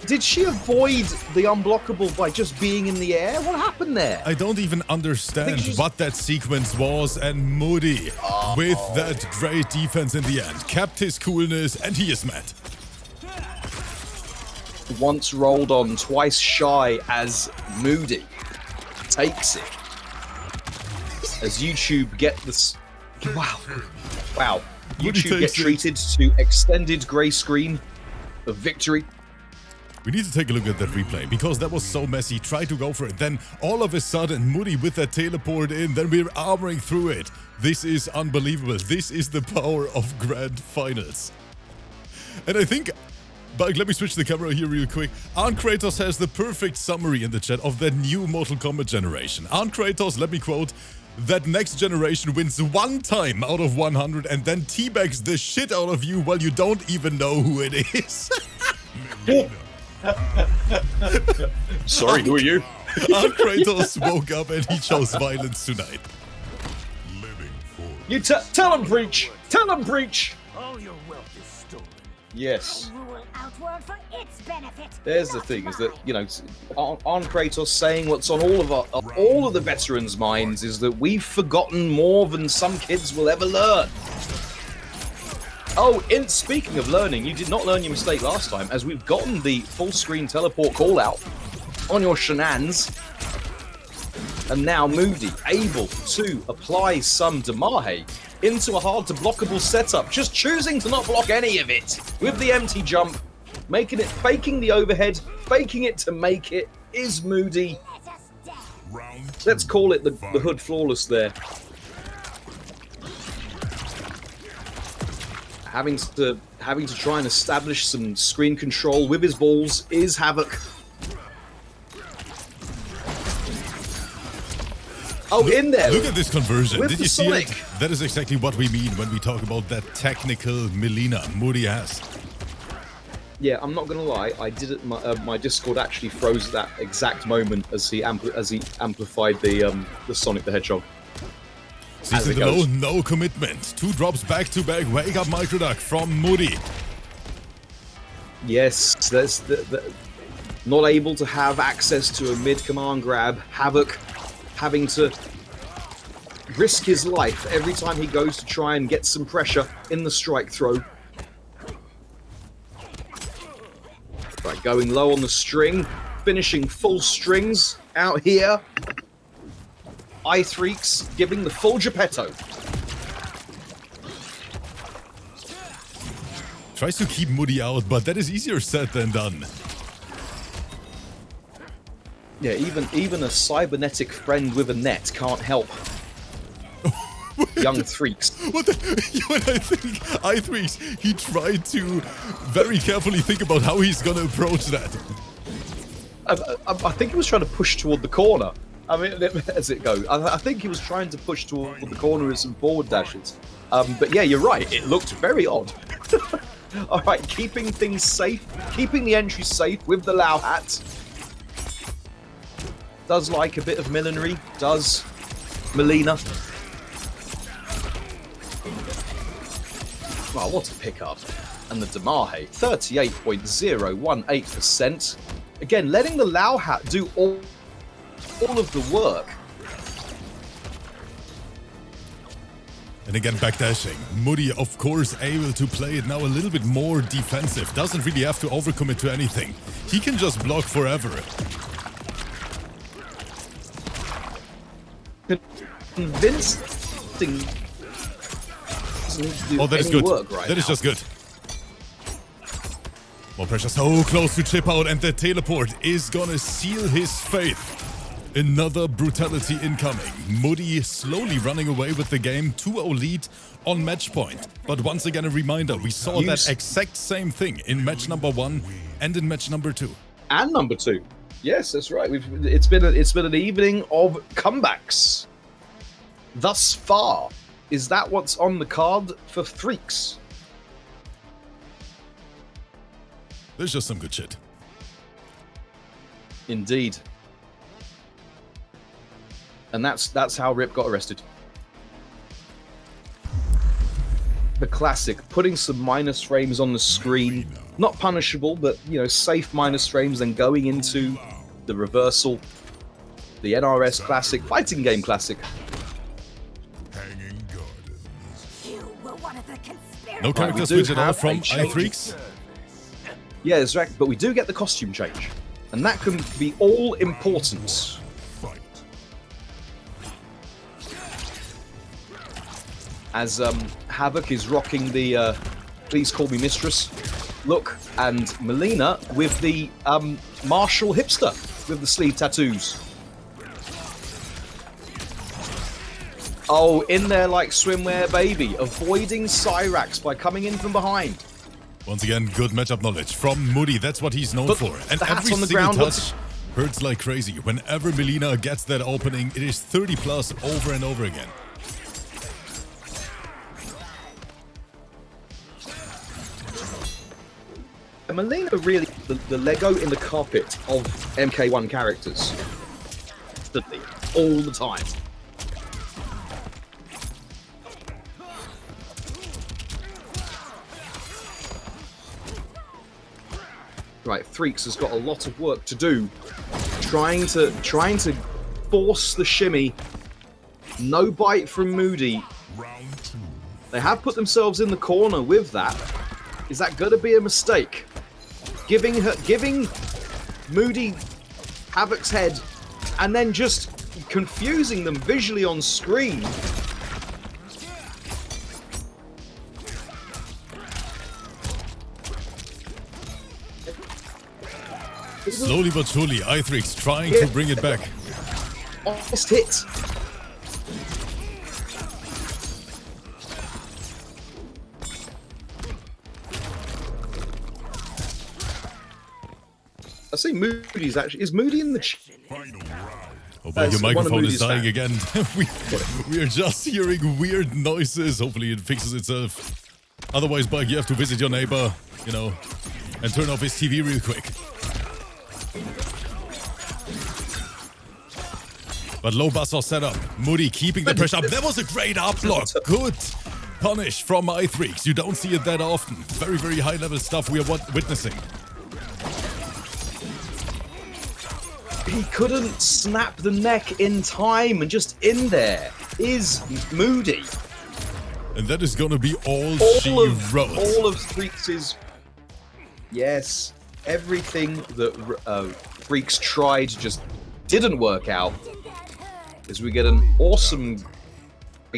Did she avoid the unblockable by just being in the air? What happened there? I don't even understand what that sequence was, and Moody, with that great defense in the end, kept his coolness, and he is mad. Once rolled on, twice shy as Moody takes it. As YouTube get this... Wow. YouTube get treated to extended grey screen of victory. We need to take a look at that replay, because that was so messy. Try to go for it. Then all of a sudden, Moody with that teleport in, then we're armoring through it. This is unbelievable. This is the power of Grand Finals. And I think, but let me switch the camera here real quick. Kratos has the perfect summary in the chat of that new Mortal Kombat generation. Kratos, let me quote, that next generation wins 1 time out of 100 and then teabags the shit out of you while you don't even know who it is. Sorry, who are you? Kratos woke up and he chose violence tonight. You tell him, Breach! Tell him, Breach! All your wealth is stolen. Yes. Rule outward for its benefit. There's the thing, is that, you know, on Kratos saying what's on all of the veterans' minds is that we've forgotten more than some kids will ever learn. Oh, speaking of learning, you did not learn your mistake last time, as we've gotten the full-screen teleport call-out on your shenanigans. And now Moody able to apply some Damahe. into a hard to blockable setup, just choosing to not block any of it with the empty jump, making it, faking the overhead, faking it to make it, is Moody. Let's call it the hood flawless there. Having to try and establish some screen control with his balls is Havoc. Oh, in there! Look at this conversion. Did you see Sonic. it? That is exactly what we mean when we talk about that technical Melina Moody has. Yeah, I'm not gonna lie. I did it. My Discord actually froze at that exact moment as he amplified the Sonic the Hedgehog. Season below, no commitment. 2 drops back to back. Wake up microduck from Moody. Yes, that's not able to have access to a mid command grab. Havoc having to risk his life every time he goes to try and get some pressure in the strike throw. Right, going low on the string, finishing full strings out here. ITHREEX giving the full Geppetto. Tries to keep Moody out, but that is easier said than done. Yeah, even a cybernetic friend with a net can't help. Young Threeks. What the? When I think ITHREEX, he tried to very carefully think about how he's gonna approach that. I think he was trying to push toward the corner. I mean, as it goes, I think he was trying to push toward the corner with some forward dashes. But yeah, you're right. It looked very odd. All right, keeping things safe, keeping the entry safe with the Lao hat. Does like a bit of millinery, does Melina. Wow, what a pickup. And the Damahe, 38.018%. Again, letting the Lao hat do all of the work. And again, backdashing. Moody, of course, able to play it now a little bit more defensive. Doesn't really have to overcommit to anything. He can just block forever. Convincing. Oh, that is good. Right that is just good. More pressure, so close to chip out, and the teleport is gonna seal his fate. Another brutality incoming. Moody slowly running away with the game. 2-0 lead on match point. But once again, a reminder, we saw that exact same thing in match number 1 and in match number 2. And number 2. Yes, that's right. It's been an evening of comebacks. Thus far, is that what's on the card for Threeks? There's just some good shit. Indeed. And that's how Rip got arrested. The classic, putting some minus frames on the screen, not punishable, but you know, safe minus frames, then going into the reversal, the NRS classic, fighting game classic. You were one of the conspirators. No character switch at all from ITHREEX. Yeah, that's right, but we do get the costume change, and that can be all important. As Havoc is rocking the Please Call Me Mistress look, and Melina with the martial hipster with the sleeve tattoos. Oh, in there like swimwear, baby, avoiding Cyrax by coming in from behind. Once again, good matchup knowledge from Moody. That's what he's known for. And every on the single ground, touch hurts like crazy. Whenever Melina gets that opening, it is 30 plus over and over again. And Melina really the Lego in the carpet of MK1 characters. All the time. Right, Threeks has got a lot of work to do. Trying to force the shimmy. No bite from Moody. They have put themselves in the corner with that. Is that going to be a mistake? Giving Moody Havoc's head and then just confusing them visually on screen. Slowly but surely, ITHREEX trying to bring it back. Honest hit. I see Moody's actually. Is Moody in the Final round. Oh, but your one of microphone is Moody's dying fans. again. we are just hearing weird noises. Hopefully it fixes itself. Otherwise, Bug, you have to visit your neighbor, you know, and turn off his TV real quick. But low buzzer setup. Moody keeping the pressure up. That was a great up block. Good punish from ITHREEX. You don't see it that often. Very, very high level stuff we are witnessing. He couldn't snap the neck in time, and just in there is Moody. And that is gonna be all she wrote. All of Freaks' yes, everything that Freaks tried just didn't work out. As we get an awesome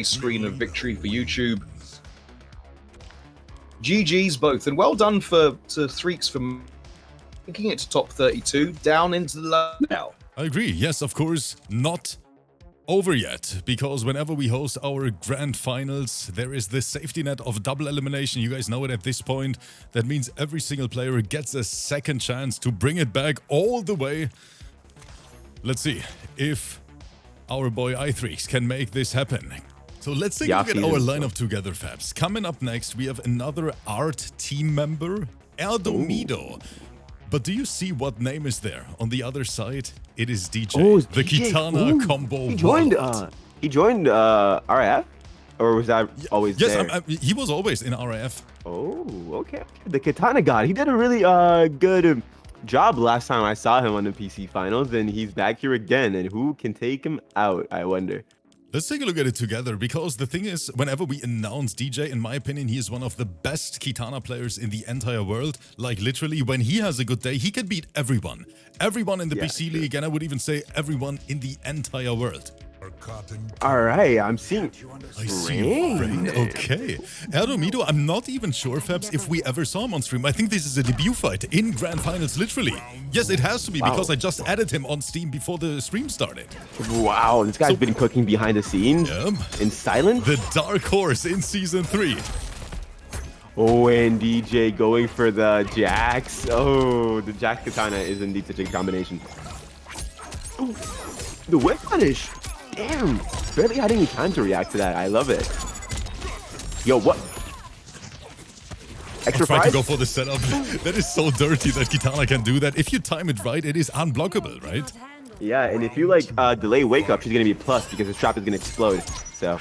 screen of victory for YouTube. GG's both, and well done to Freaks for making it to top 32, down into the low now. I agree. Yes, of course, not over yet, because whenever we host our grand finals, there is this safety net of double elimination. You guys know it at this point. That means every single player gets a second chance to bring it back all the way. Let's see if our boy ITHREEX can make this happen. So let's take a look at our lineup together, Fabs. Coming up next, we have another art team member, ERDOMIDO. But do you see what name is there? On the other side, it is DJ. Oh, it's the DJ. Kitana combo. He joined RF, or was that always there? Yes, he was always in RF. Oh, okay. The Kitana God. He did a really good job last time I saw him on the PC finals, and he's back here again. And who can take him out? I wonder. Let's take a look at it together, because the thing is, whenever we announce DJ, in my opinion, he is one of the best Kitana players in the entire world. Like, literally, when he has a good day, he can beat everyone. Everyone in the PC League, and I would even say everyone in the entire world. All right, I'm seeing I see Rain. Okay. ERDOMIDO, I'm not even sure, Fabs, if we ever saw him on stream. I think this is a debut fight in Grand Finals, literally. Yes, it has to be, because I just added him on Steam before the stream started. Wow, this guy's been cooking behind the scenes in silence. The dark horse in Season 3. Oh, and DJ going for the Jax. Oh, the Jax Katana is indeed such a combination. Ooh, the whip punish. Damn, barely had any time to react to that. I love it. Yo, what? Extra Try fries? to go for the setup. That is so dirty that Kitana can do that. If you time it right, it is unblockable, right? Yeah, and if you like delay wake up, she's gonna be a plus because the trap is gonna explode. So.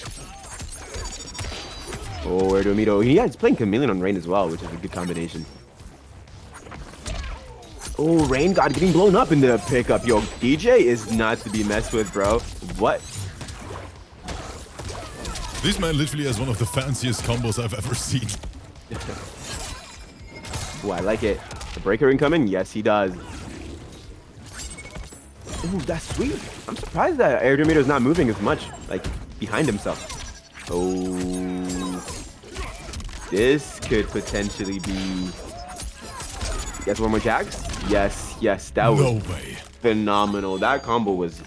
Oh, ERDOMIDO. Yeah, he's playing Chameleon on Rain as well, which is a good combination. Oh, Rain God getting blown up in the pickup. Yo, DJ is not to be messed with, bro. What? This man literally has one of the fanciest combos I've ever seen. Oh, I like it. The breaker incoming? Yes, he does. Ooh, that's sweet. I'm surprised that ERDOMIDO is not moving as much, like, behind himself. Oh. This could potentially be... Yes, one more Jax? Yes, yes, that was No way. phenomenal. That combo was...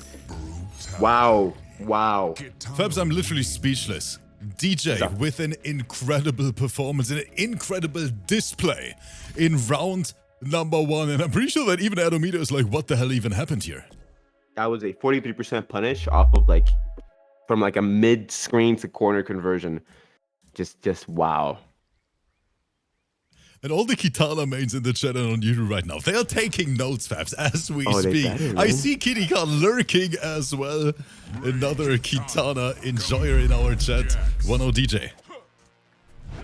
Wow. Wow. Fabs, I'm literally speechless. DJ with an incredible performance, an incredible display in round number 1. And I'm pretty sure that even ERDOMIDO is like, what the hell even happened here? That was a 43% punish off of like, from like a mid-screen to corner conversion. Just wow. And all the Kitana mains in the chat and on YouTube right now, they are taking notes, Fabs, as we speak. Better, I see KITANAKAHN lurking as well. Another Kitana enjoyer in our chat. 1-0 DJ.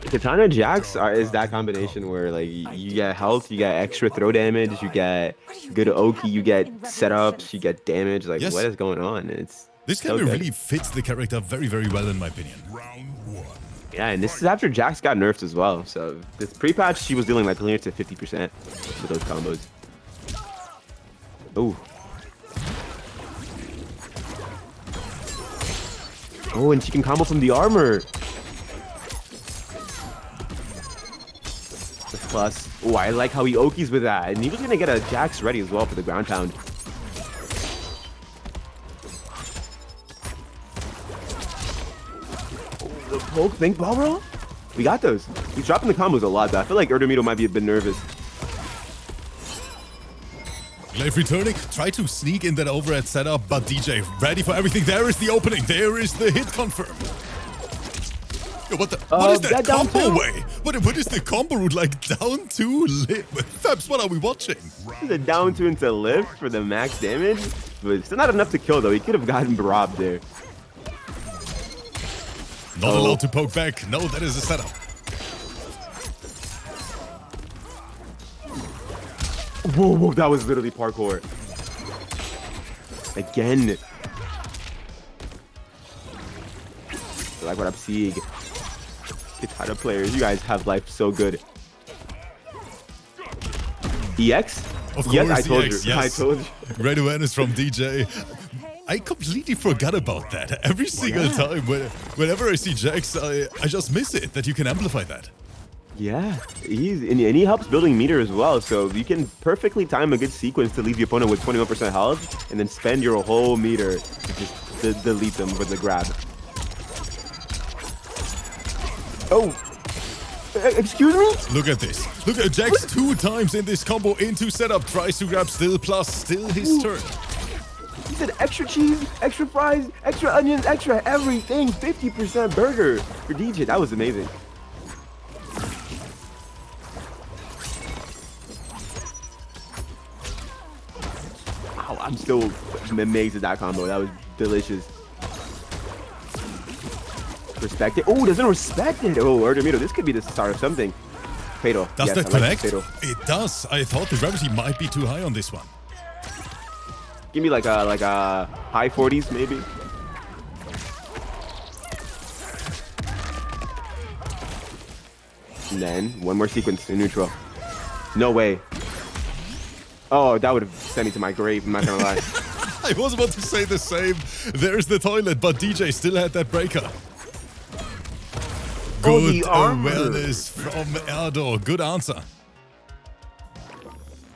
Katana Jax is that combination where like you get health, you get extra throw damage, you get good Oki, you get setups, you get damage. Like what is going on? This character really fits the character very, very well in my opinion. Yeah, and this is after Jax got nerfed as well. So this pre-patch, she was dealing like clear to 50% with those combos. Ooh. Oh, and she can combo from the armor. plus. Oh, I like how he Okis with that. And he was going to get a Jax ready as well for the ground pound. Oh, the poke, think ball roll? We got those. He's dropping the combos a lot, but I feel like ERDOMIDO might be a bit nervous. Glaive returning, try to sneak in that overhead setup, but DJ ready for everything. There is the opening, there is the hit confirmed. Yo, what is that combo way? What is the combo route like down to live? Fabs, what are we watching? The down two into lift for the max damage, but still not enough to kill though. He could have gotten robbed there. Not allowed to poke back. No, that is a setup. Whoa, whoa, that was literally parkour. Again. I like what I'm seeing. Kitana players, you guys have life so good. EX? Of course, yes, I told EX, you. yes. I told you. Great awareness from DJ. I completely forgot about that. Every single time, whenever I see Jax, I just miss it, that you can amplify that. Yeah, and he helps building meter as well, so you can perfectly time a good sequence to leave your opponent with 21% health, and then spend your whole meter to just delete them with the grab. Oh, excuse me? Look at this. Look at Jax 2 times in this combo into setup. Tries to grab still plus, still his turn. He said extra cheese, extra fries, extra onions, extra everything. 50% burger for DJ. That was amazing. Wow, I'm still amazed at that combo. That was delicious. Respect it. Oh, doesn't respect it. Oh, ERDOMIDO, this could be the start of something. Fatal. Does yes, that connect? Like it does. I thought the gravity might be too high on this one. Give me like a high 40s maybe. And then one more sequence in neutral. No way. Oh, that would have sent me to my grave, I'm not gonna lie. I was about to say the same. There's the toilet, but DJ still had that breaker. Good awareness from Erdo. Good answer.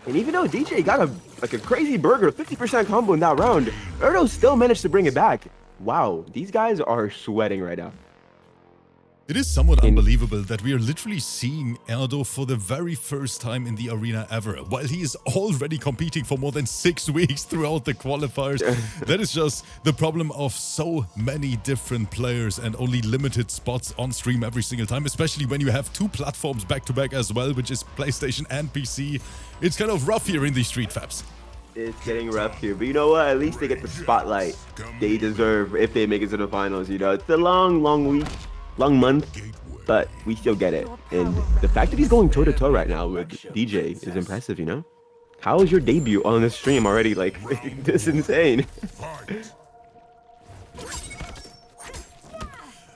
And even though DJ got a crazy burger, 50% combo in that round, Erdo still managed to bring it back. Wow, these guys are sweating right now. It is somewhat unbelievable that we are literally seeing Erdo for the very first time in the arena ever, while he is already competing for more than 6 weeks throughout the qualifiers. That is just the problem of so many different players and only limited spots on stream every single time, especially when you have 2 platforms back-to-back as well, which is PlayStation and PC. It's kind of rough here in these street faps. It's getting rough here, but you know what? At least they get the spotlight they deserve if they make it to the finals, you know? It's a long, long week. Long month, but we still get it. And the fact that he's going toe-to-toe right now with DJ is impressive, you know? How is your debut on the stream already like this insane?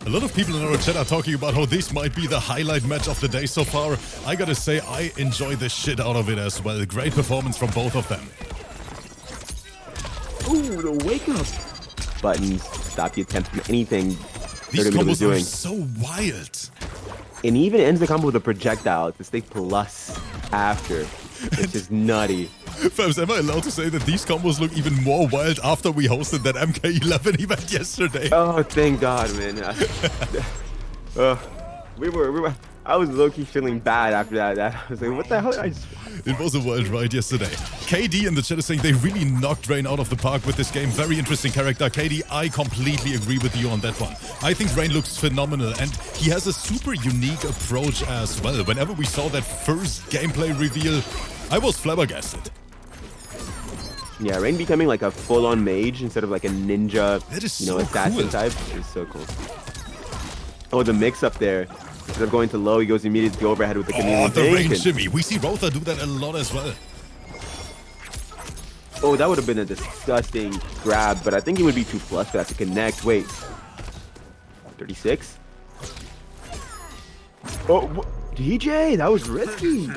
A lot of people in our chat are talking about how this might be the highlight match of the day so far. I gotta say, I enjoy the shit out of it as well. Great performance from both of them. Ooh, the wake up buttons stop the attempt from anything. These combos are so wild. And he even ends the combo with a projectile to stay plus after, which is nutty. Fabs, am I allowed to say that these combos look even more wild after we hosted that MK11 event yesterday? Oh, thank God, man. I was low-key feeling bad after that. I was like, what the hell? It was a wild ride yesterday. KD in the chat is saying they really knocked Rain out of the park with this game. Very interesting character. KD, I completely agree with you on that one. I think Rain looks phenomenal, and he has a super unique approach as well. Whenever we saw that first gameplay reveal, I was flabbergasted. Yeah, Rain becoming like a full-on mage instead of like a ninja, assassin type is so cool. Oh, the mix-up there. Instead of going to low, he goes immediately to the overhead with the chameleon. Oh, the rain shimmy. We see Rotha do that a lot as well. Oh, that would have been a disgusting grab, but I think he would be too flush for that to connect. Wait. 36? Oh, DJ, that was risky.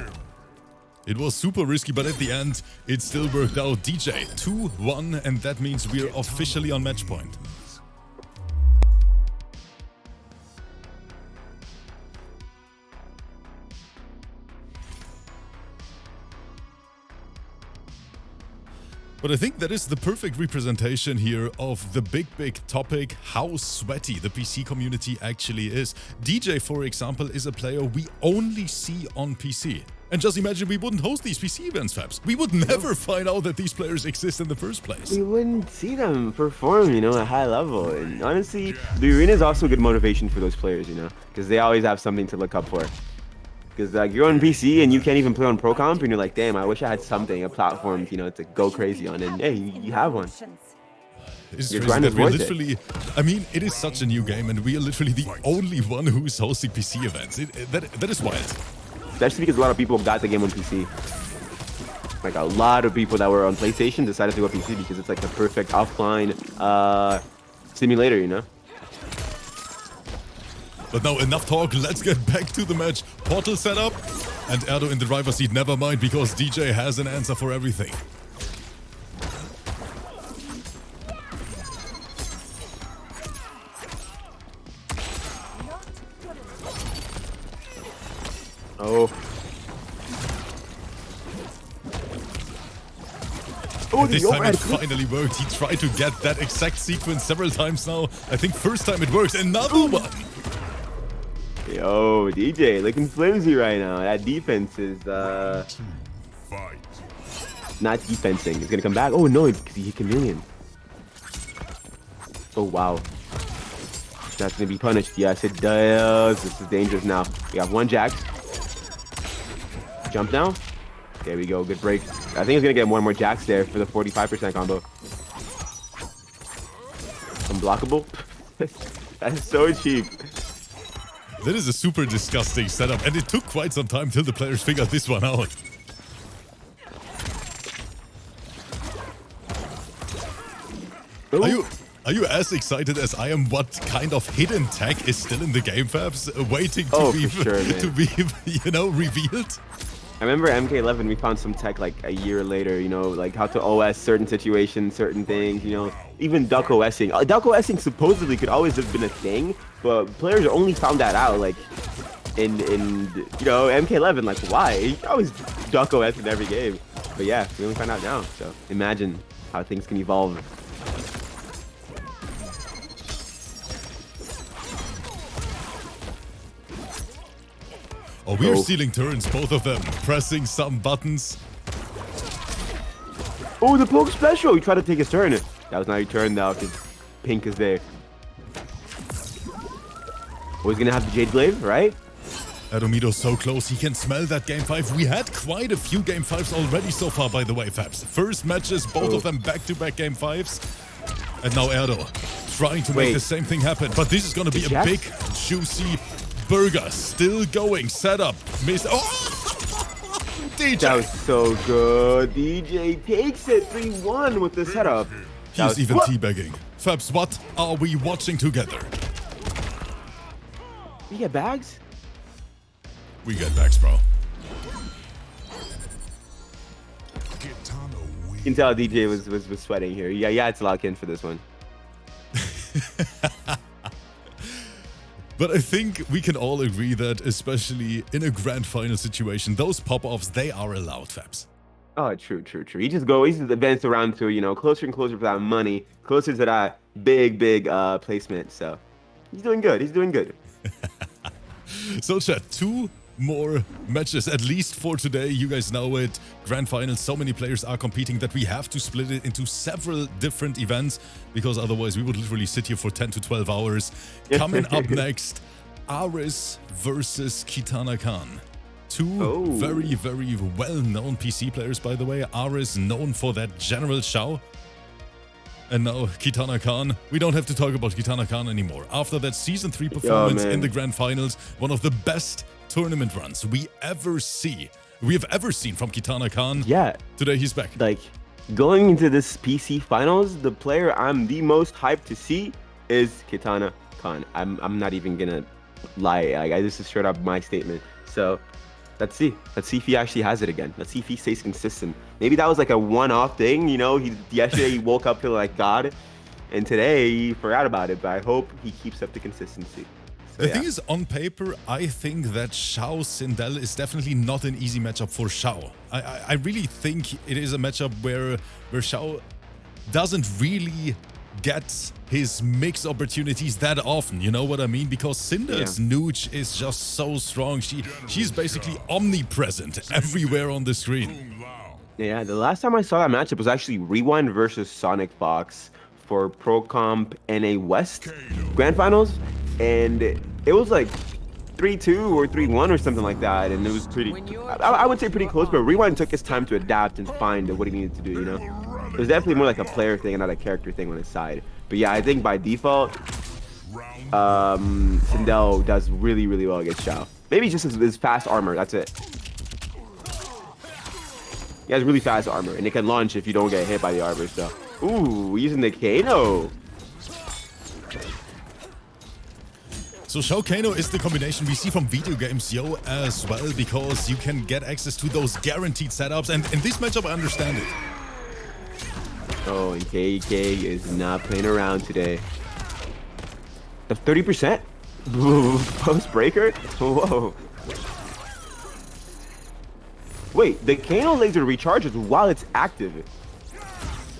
It was super risky, but at the end, it still worked out. DJ, 2-1, and that means we're officially on match point. But I think that is the perfect representation here of the big topic, how sweaty the PC community actually is. DJ, for example, is a player we only see on PC. And just imagine we wouldn't host these PC events, Fabs. We would never find out that these players exist in the first place. We wouldn't see them perform, you know, at a high level. And honestly, the arena is also a good motivation for those players, you know, because they always have something to look up for. Because like you're on PC and you can't even play on Pro Comp, and you're like, damn, I wish I had something, a platform, you know, to go crazy on. And hey, you have one. It's Your crazy grind that is we're worth it. literally, I mean, it is such a new game, and we are literally the only one who's hosting PC events. That is wild. Especially because a lot of people got the game on PC. Like a lot of people that were on PlayStation decided to go PC because it's like the perfect offline simulator, you know? But now enough talk, let's get back to the match. Portal setup, and Erdo in the driver's seat, never mind, because DJ has an answer for everything. Oh. Oh, This time it finally worked. He tried to get that exact sequence several times now. I think first time it works. Another one. Yo, DJ, looking flimsy right now. That defense is Fight. not defensing. It's gonna come back. Oh no, because he chameleon. Oh wow. That's gonna be punished. Yes, it does. This is dangerous now. We have one Jax. Jump now. There we go. Good break. I think he's gonna get more and more Jax there for the 45% combo. Unblockable. That's so cheap. That is a super disgusting setup, and it took quite some time till the players figured this one out. Are you as excited as I am? What kind of hidden tech is still in the game, Fabs, waiting to be, for sure, to be, you know, revealed? I remember MK11, we found some tech like a year later, you know, like how to OS certain situations, certain things, you know, even duck OSing. Duck OSing supposedly could always have been a thing, but players only found that out like in you know, MK11, like why? You can always duck OS in every game. But yeah, we only found out now, so imagine how things can evolve. Oh, we are stealing turns, both of them, pressing some buttons. Oh, the poke special! He tried to take his turn. That was not your turn now, because Pink is there. Oh, he's gonna have the Jade Glaive, right? ERDOMIDO so close, he can smell that game 5. We had quite a few game 5s already so far, by the way, Fabs. First matches, both of them back-to-back game 5s. And now Erdo trying to make the same thing happen. But this is gonna be a big, juicy burger. Still going, setup, missed. Oh! DJ! That was so good. DJ takes it 3-1 with the setup. He's even teabagging. Fabs, what are we watching together? We get bags? We get bags, bro. You can tell DJ was sweating here. Yeah, it's lock in for this one. But I think we can all agree that, especially in a grand final situation, those pop-offs, they are allowed, Fabs. Oh, true. He just advanced around to, you know, closer and closer for that money, closer to that big placement. So he's doing good. So chat, 2 more matches, at least for today. You guys know it. Grand Finals, so many players are competing that we have to split it into several different events, because otherwise we would literally sit here for 10 to 12 hours. Coming up next, ARESS versus KITANAKAHN. 2 very, very well-known PC players, by the way. ARESS known for that General Shao. And now KITANAKAHN. We don't have to talk about KITANAKAHN anymore. After that Season 3 performance in the Grand Finals, one of the best tournament runs we have ever seen from KITANAKAHN. Yeah. Today he's back. Like, going into this PC Finals, the player I'm the most hyped to see is KITANAKAHN. I'm not even gonna lie. This is straight up my statement. So let's see if he actually has it again. Let's see if he stays consistent. Maybe that was like a one-off thing, you know. Yesterday he woke up feeling like God, and today he forgot about it. But I hope he keeps up the consistency. The thing is, on paper, I think that Shao Sindel is definitely not an easy matchup for Shao. I really think it is a matchup where Shao doesn't really get his mix opportunities that often, you know what I mean? Because Cinder's nooch is just so strong. She's basically omnipresent everywhere on the screen. Yeah, the last time I saw that matchup was actually Rewind versus Sonic Fox for Pro Comp NA West Grand Finals, and it was like 3-2 or 3-1 or something like that, and it was pretty, I would say pretty close, but Rewind took his time to adapt and find what he needed to do, you know? It was definitely more like a player thing and not a character thing on his side. But yeah, I think by default, Sindel does really, really well against Shao. Maybe just his fast armor, that's it. He has really fast armor, and it can launch if you don't get hit by the armor, so. Ooh, using the Kano. So Shao Kano is the combination we see from video games, yo, as well, because you can get access to those guaranteed setups, and in this matchup, I understand it. Oh, and KK is not playing around today. The 30% post breaker? Whoa. Wait, the Kano laser recharges while it's active.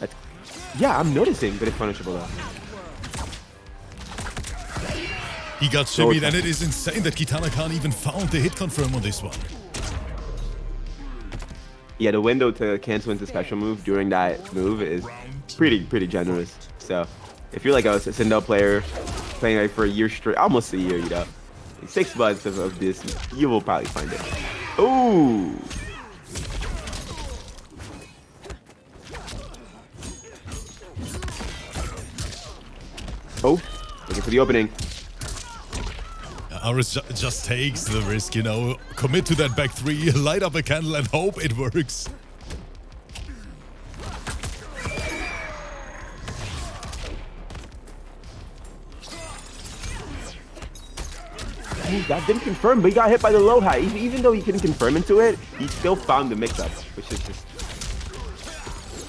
That's, yeah, I'm noticing, but it's punishable though. He got shimmied, and it is insane that KITANAKAHN even found the hit confirm on this one. Yeah, the window to cancel into special move during that move is pretty generous. So, if you're like a Sindel player playing like for a year straight, almost a year, you know, 6 months of this, you will probably find it. Ooh. Oh, looking for the opening. ARESS just takes the risk, you know, commit to that back 3, light up a candle and hope it works. Ooh, that didn't confirm, but he got hit by the low hat. Even though he couldn't confirm into it, he still found the mix-up, which is just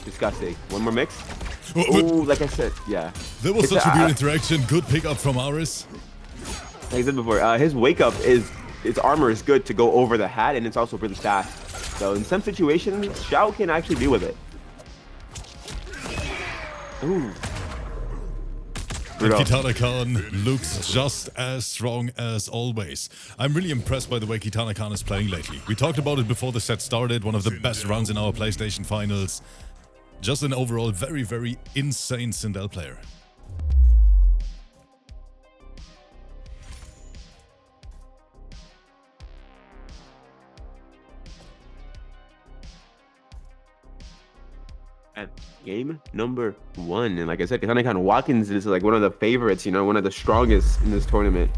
disgusting. One more mix. Ooh, like I said, yeah. There was such a weird interaction. Good pickup from ARESS. Like I said before, his wake up is, his armor is good to go over the hat, and it's also really fast. So in some situations, Shao can actually deal with it. Ooh. And KITANAKAHN looks just as strong as always. I'm really impressed by the way KITANAKAHN is playing lately. We talked about it before the set started, one of the best runs in our PlayStation Finals. Just an overall very, very insane Sindel player. At game number 1, and like I said, KITANAKAHN Watkins is like one of the favorites, you know, one of the strongest in this tournament.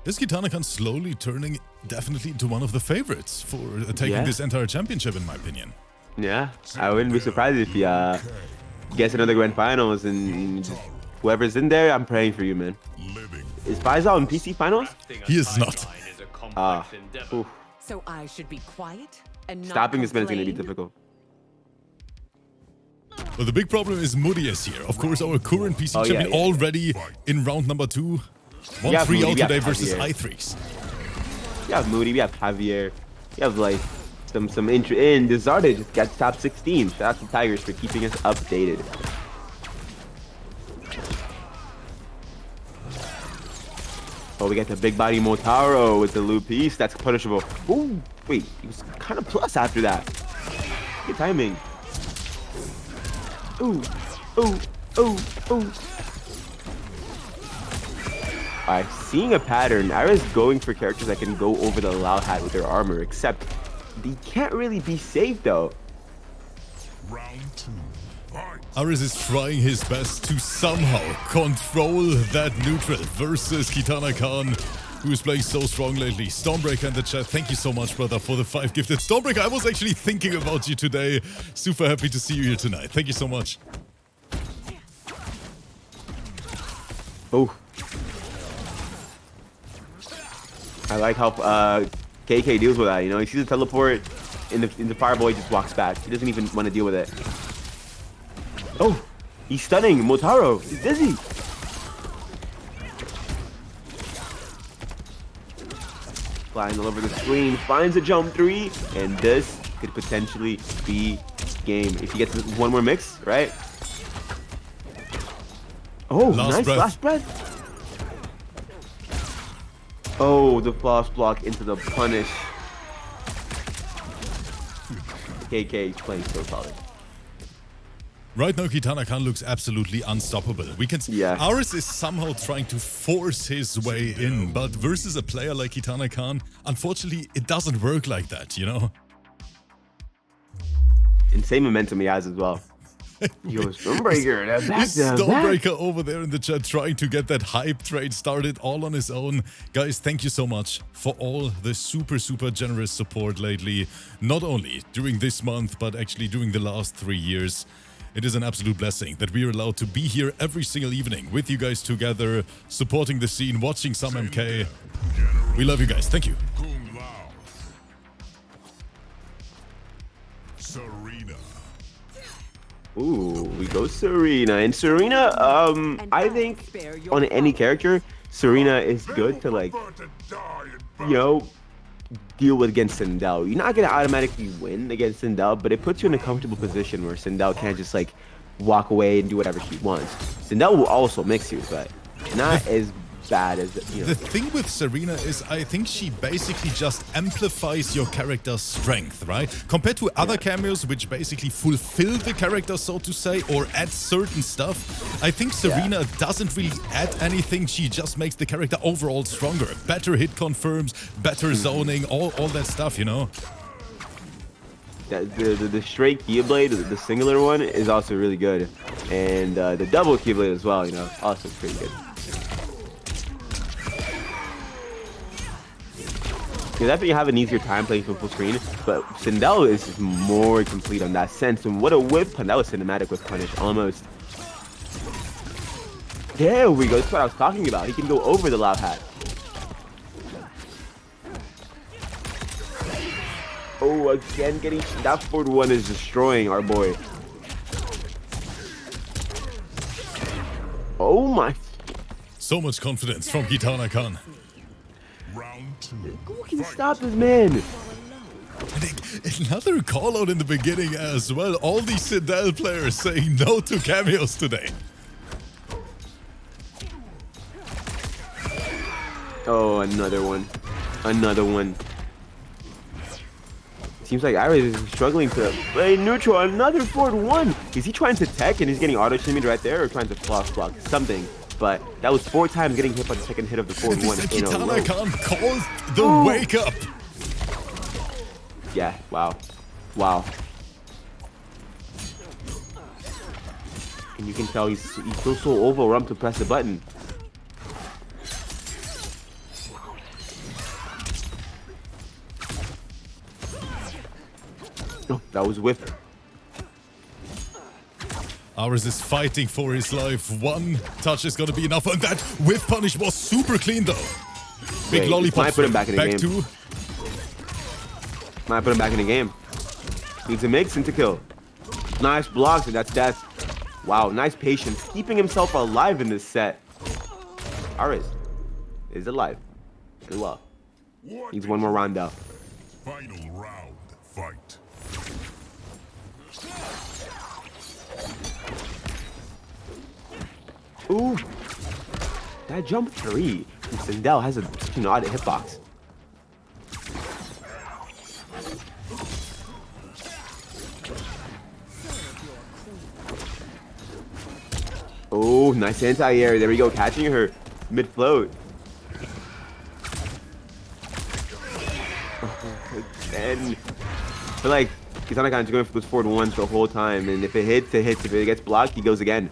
Is KITANAKAHN slowly turning definitely into one of the favorites for taking this entire championship, in my opinion? Yeah, I wouldn't be surprised if he gets another Grand Finals, and just, whoever's in there, I'm praying for you, man. Is Faisal in PC Finals? He is not. So I should be quiet and not stopping this man is going to be complain? difficult. Well, the big problem is Moody is here. Of course, our current PC champion already in round number 2. 1-3 out today versus ITHREEX. We have Moody, we have Javier, we have like some intro in. Desarde just got top 16. Shout out to Tigers for keeping us updated. Oh, we got the big body Motaro with the loop piece. That's punishable. Ooh, wait, he was kind of plus after that. Good timing. Ooh, ooh, ooh, ooh. Alright, seeing a pattern. ARESS going for characters that can go over the loud hat with their armor, except they can't really be safe though. Round 2. ARESS is trying his best to somehow control that neutral versus KITANAKAHN, who is playing so strong lately. Stormbreaker in the chat, thank you so much, brother, for the 5 gifted. Stormbreaker, I was actually thinking about you today. Super happy to see you here tonight. Thank you so much. Oh. I like how KK deals with that, you know? He sees a teleport in the fireball, he just walks back. He doesn't even want to deal with it. Oh, he's stunning Motaro. He's dizzy. flying all over the screen. Finds a jump 3, and this could potentially be game. If he gets one more mix, right? Oh, nice last breath. Oh, the flash block into the punish. KK is playing so solid. Right now, KITANAKAHN looks absolutely unstoppable. We can see ARESS is somehow trying to force his way in, but versus a player like KITANAKAHN, unfortunately, it doesn't work like that, you know? Insane momentum he has as well. Yo, Stormbreaker, Stormbreaker over there in the chat trying to get that hype trade started all on his own. Guys, thank you so much for all the super generous support lately. Not only during this month, but actually during the last 3 years. It is an absolute blessing that we are allowed to be here every single evening with you guys together, supporting the scene, watching some MK. We love you guys. Thank you. Serena. Ooh, we go Serena. And Serena, I think on any character, Serena is good to, like, you know, deal with against Sindel. You're not gonna automatically win against Sindel, but it puts you in a comfortable position where Sindel can't just like walk away and do whatever she wants. Sindel will also mix you, but not as bad as, you know. The thing with Serena is I think she basically just amplifies your character's strength, right? Compared to other cameos which basically fulfill the character, so to say, or add certain stuff, I think Serena doesn't really add anything. She just makes the character overall stronger. Better hit confirms, better zoning, all that stuff, you know? The straight Keyblade, the singular one, is also really good. And the double Keyblade as well, you know, also pretty good. Because I think you have an easier time playing full screen, but Sindel is just more complete on that sense. And what a whip punish. That was cinematic whip punish, almost. There we go. That's what I was talking about. He can go over the loud hat. Oh, again, getting that forward one is destroying our boy. Oh my. So much confidence from KITANAKAHN. Who can stop this man? And another call out in the beginning as well. All these Sindel players saying no to cameos today. Oh, another one. Another one. Seems like ARESS is struggling to play neutral. Another forward one. Is he trying to tech and he's getting auto-shimmied right there, or trying to floss block something? But that was 4 times getting hit by the second hit of the forward one. KITANAKAHN calls the wake up. Yeah, wow. Wow. And you can tell he feels so overwhelmed to press the button. Oh, that was whiff. ARESS is fighting for his life. One touch is gonna be enough, and that whiff punish was super clean though. Big lollipop. Might put him back in the game. Two. Might put him back in the game. Needs a mix and to kill. Nice blocks, and that's death. Wow, nice patience. Keeping himself alive in this set. ARESS is alive. Very well. Needs one more round out. Final round, fight. Ooh, that jump 3 from Sindel has such an odd hitbox. Oh, nice anti-air. There we go, catching her mid-float. And I feel like KITANAKAHN is going for those forward ones the whole time, and if it hits, it hits. If it gets blocked, he goes again.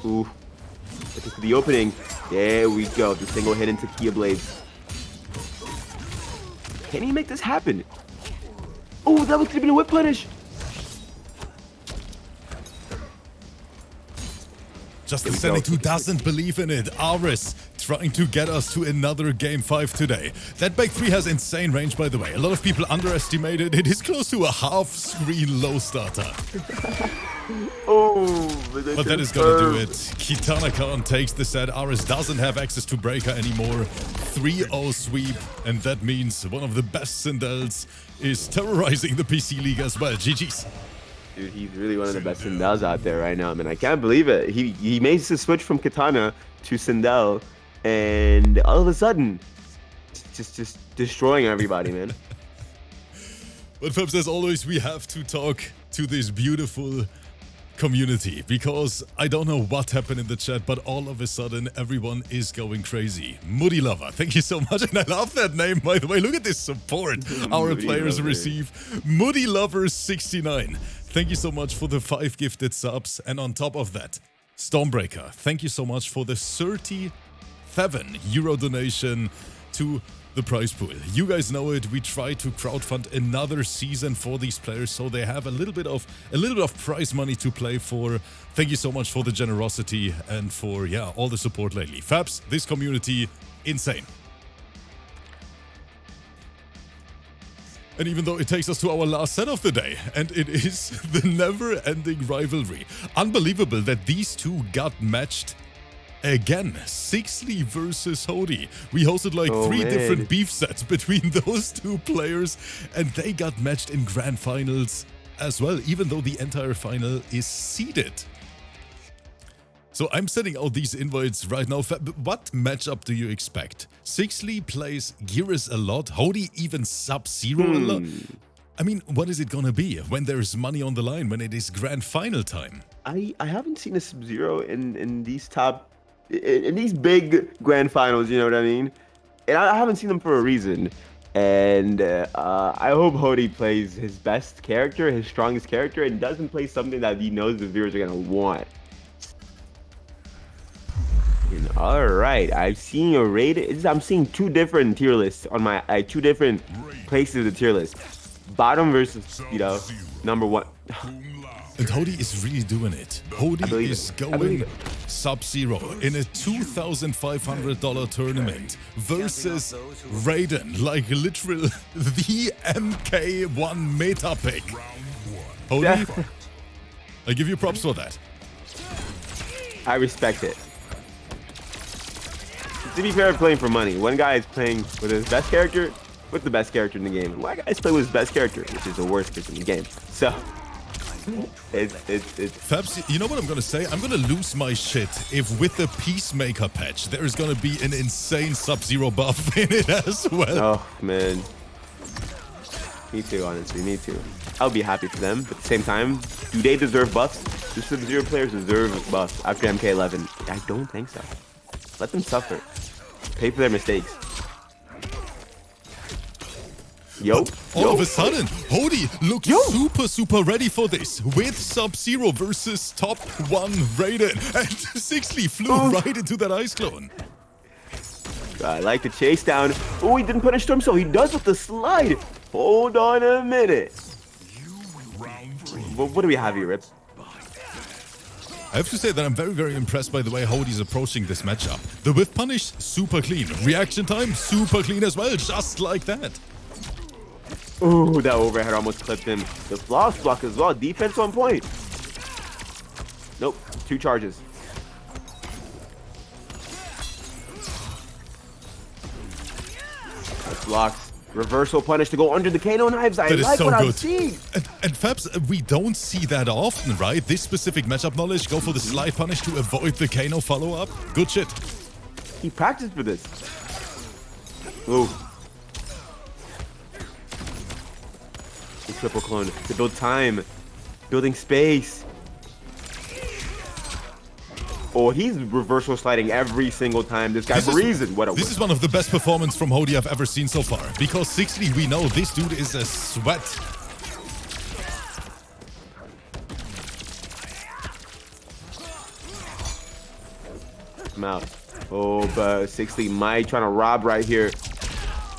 Ooh, looking for the opening. There we go. The single hit into Kia Blades. Can he make this happen? Oh, that was gonna be a whip punish. Just the Senate who doesn't believe in it. ARESS trying to get us to another Game 5 today. That back 3 has insane range, by the way. A lot of people underestimate it. It is close to a half-screen low starter. Oh, but that is gonna do it. KITANAKAHN takes the set. ARESS doesn't have access to Breaker anymore. 3-0 sweep, and that means one of the best Sindels is terrorizing the PC League as well. GG's. Dude, he's really one of the best Sindels out there right now, man. I can't believe it. He makes the switch from Kitana to Sindel, and all of a sudden, just destroying everybody, man. But Fabs, as always, we have to talk to this beautiful community, because I don't know what happened in the chat, but all of a sudden everyone is going crazy. Moody Lover, thank you so much, and I love that name, by the way. Look at this support our Moody players Lover. receive. Moody Lover 69, thank you so much for the 5 gifted subs, and on top of that, Stormbreaker, thank you so much for the 37 euro donation to the prize pool. You guys know it. We try to crowdfund another season for these players, so they have a little bit of prize money to play for. Thank you so much for the generosity and for all the support lately. Fabs, this community, insane. And even though it takes us to our last set of the day, and it is the never-ending rivalry. Unbelievable that these two got matched again. Sixley versus Hody. We hosted like 3 different beef sets between those two players, and they got matched in Grand Finals as well, even though the entire final is seeded. So I'm sending out these invites right now. What matchup do you expect? Sixley plays Geras a lot, Hody even Sub-Zero a lot. I mean, what is it gonna be when there's money on the line, when it is Grand Final time? I haven't seen a Sub-Zero in these in these big Grand Finals, you know what I mean? And I haven't seen them for a reason. And I hope Hody plays his best character, his strongest character, and doesn't play something that he knows the viewers are gonna want. All right, I'm seeing I'm seeing 2 different tier lists on my 2 different places of the tier list. Bottom versus, number 1. And Hody is really doing it. Hody is going Sub-Zero in a $2,500 tournament versus Raiden, like literal the MK1 meta pick. Hody, I give you props for that. I respect it. To be fair, playing for money. One guy is playing with his best character, with the best character in the game. One guy is playing with his best character, which is the worst character in the game. So, it's Fabs, you know what I'm gonna say? I'm gonna lose my shit if with the Peacemaker patch there's gonna be an insane Sub-Zero buff in it as well. Oh, man. Me too, honestly. Me too. I'll be happy for them, but at the same time, do they deserve buffs? Do Sub-Zero players deserve buffs after MK11? I don't think so. Let them suffer. Pay for their mistakes. Yo. All of a sudden, Hody looks super ready for this with Sub-Zero versus top 1 Raiden. And Sixley flew right into that ice clone. I like the chase down. Oh, he didn't punish Storm, so he does with the slide. Hold on a minute. What do we have here, Rips? I have to say that I'm very impressed by the way Hody's approaching this matchup. The whiff punish, super clean. Reaction time, super clean as well, just like that. Ooh, that overhead almost clipped him. The floss block as well. Defense on point. Nope, 2 charges. That blocks. Reversal punish to go under the Kano knives. I like what I'm seeing. And Fabs, we don't see that often, right? This specific matchup knowledge, go for the slide punish to avoid the Kano follow-up. Good shit. He practiced for this. Ooh. The triple clone to build time. Building space. Oh, he's reversal sliding every single time. This guy breathes. What a This is one of the best performances from Hody I've ever seen so far. Because Sixley, we know this dude is a sweat. I'm out. Oh, but Sixley might trying to rob right here.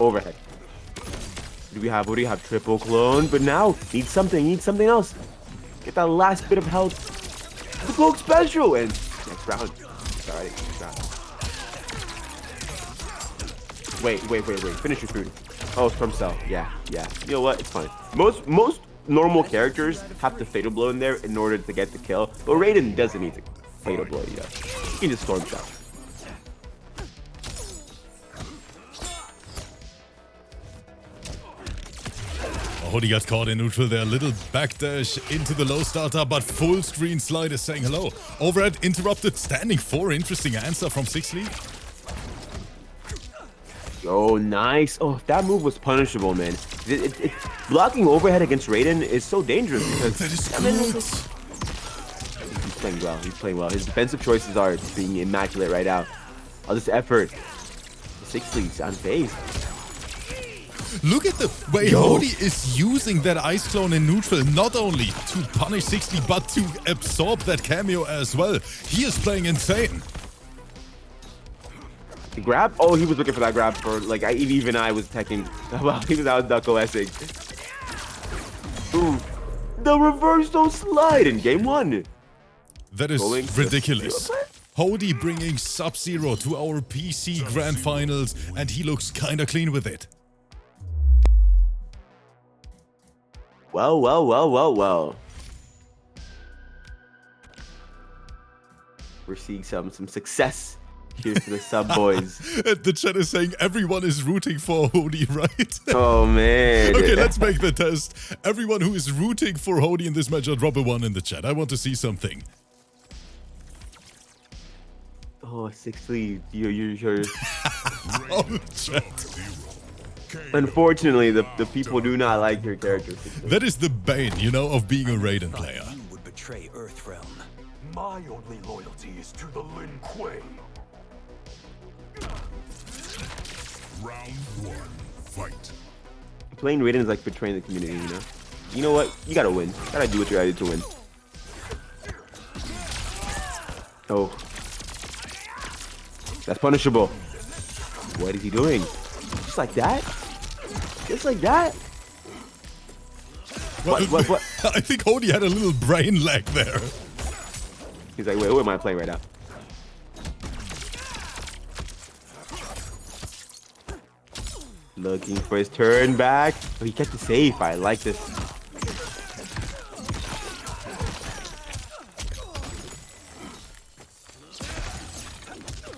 Overhead. What do we have? Triple clone, but now need something else. Get that last bit of health. The cloak special and next round. Alright, next round. Wait. Finish your food. Oh, Storm Cell. Yeah. You know what? It's fine. Most normal characters have to Fatal Blow in there in order to get the kill, but Raiden doesn't need to Fatal Blow. Yeah, he can just Storm Cell. Hoodie got caught in neutral there. Little backdash into the low starter, but full screen slide is saying hello. Overhead interrupted, standing 4. Interesting answer from Sixley. Oh, nice. Oh, that move was punishable, man. Blocking overhead against Raiden is so dangerous because That is good. he's playing well. He's playing well. His defensive choices are being immaculate right now. All this effort. Sixley's unfazed. Look at the way Hoodie is using that Ice Clone in neutral, not only to punish Sixley, but to absorb that cameo as well. He is playing insane. The grab? Oh, he was looking for that grab for, like, even I was teching. Well, he was out duck OSing. Ooh. The reverse don't slide in game 1. That is ridiculous. Hoodie bringing SUBZERO to our PC Grand Finals, and he looks kinda clean with it. Well. We're seeing some success here for the sub boys. The chat is saying everyone is rooting for Hoodie, right? Oh, man. Okay, let's make the test. Everyone who is rooting for Hoodie in this match, drop a 1 in the chat. I want to see something. Oh, Sixley, you're... Oh, chat. Unfortunately, the people do not like your character. That is the bane, you know, of being a Raiden player. You would betray Earthrealm. My only loyalty is to the Lin Kuei. Round 1, fight. Playing Raiden is like betraying the community, you know? You know what? You gotta win. You gotta do what you gotta do to win. Oh. That's punishable. What is he doing? Just like that? Just like that? Well, What? I think Hoodie had a little brain lag there. He's like, wait, who am I playing right now? Looking for his turn back. Oh, he kept it safe. I like this.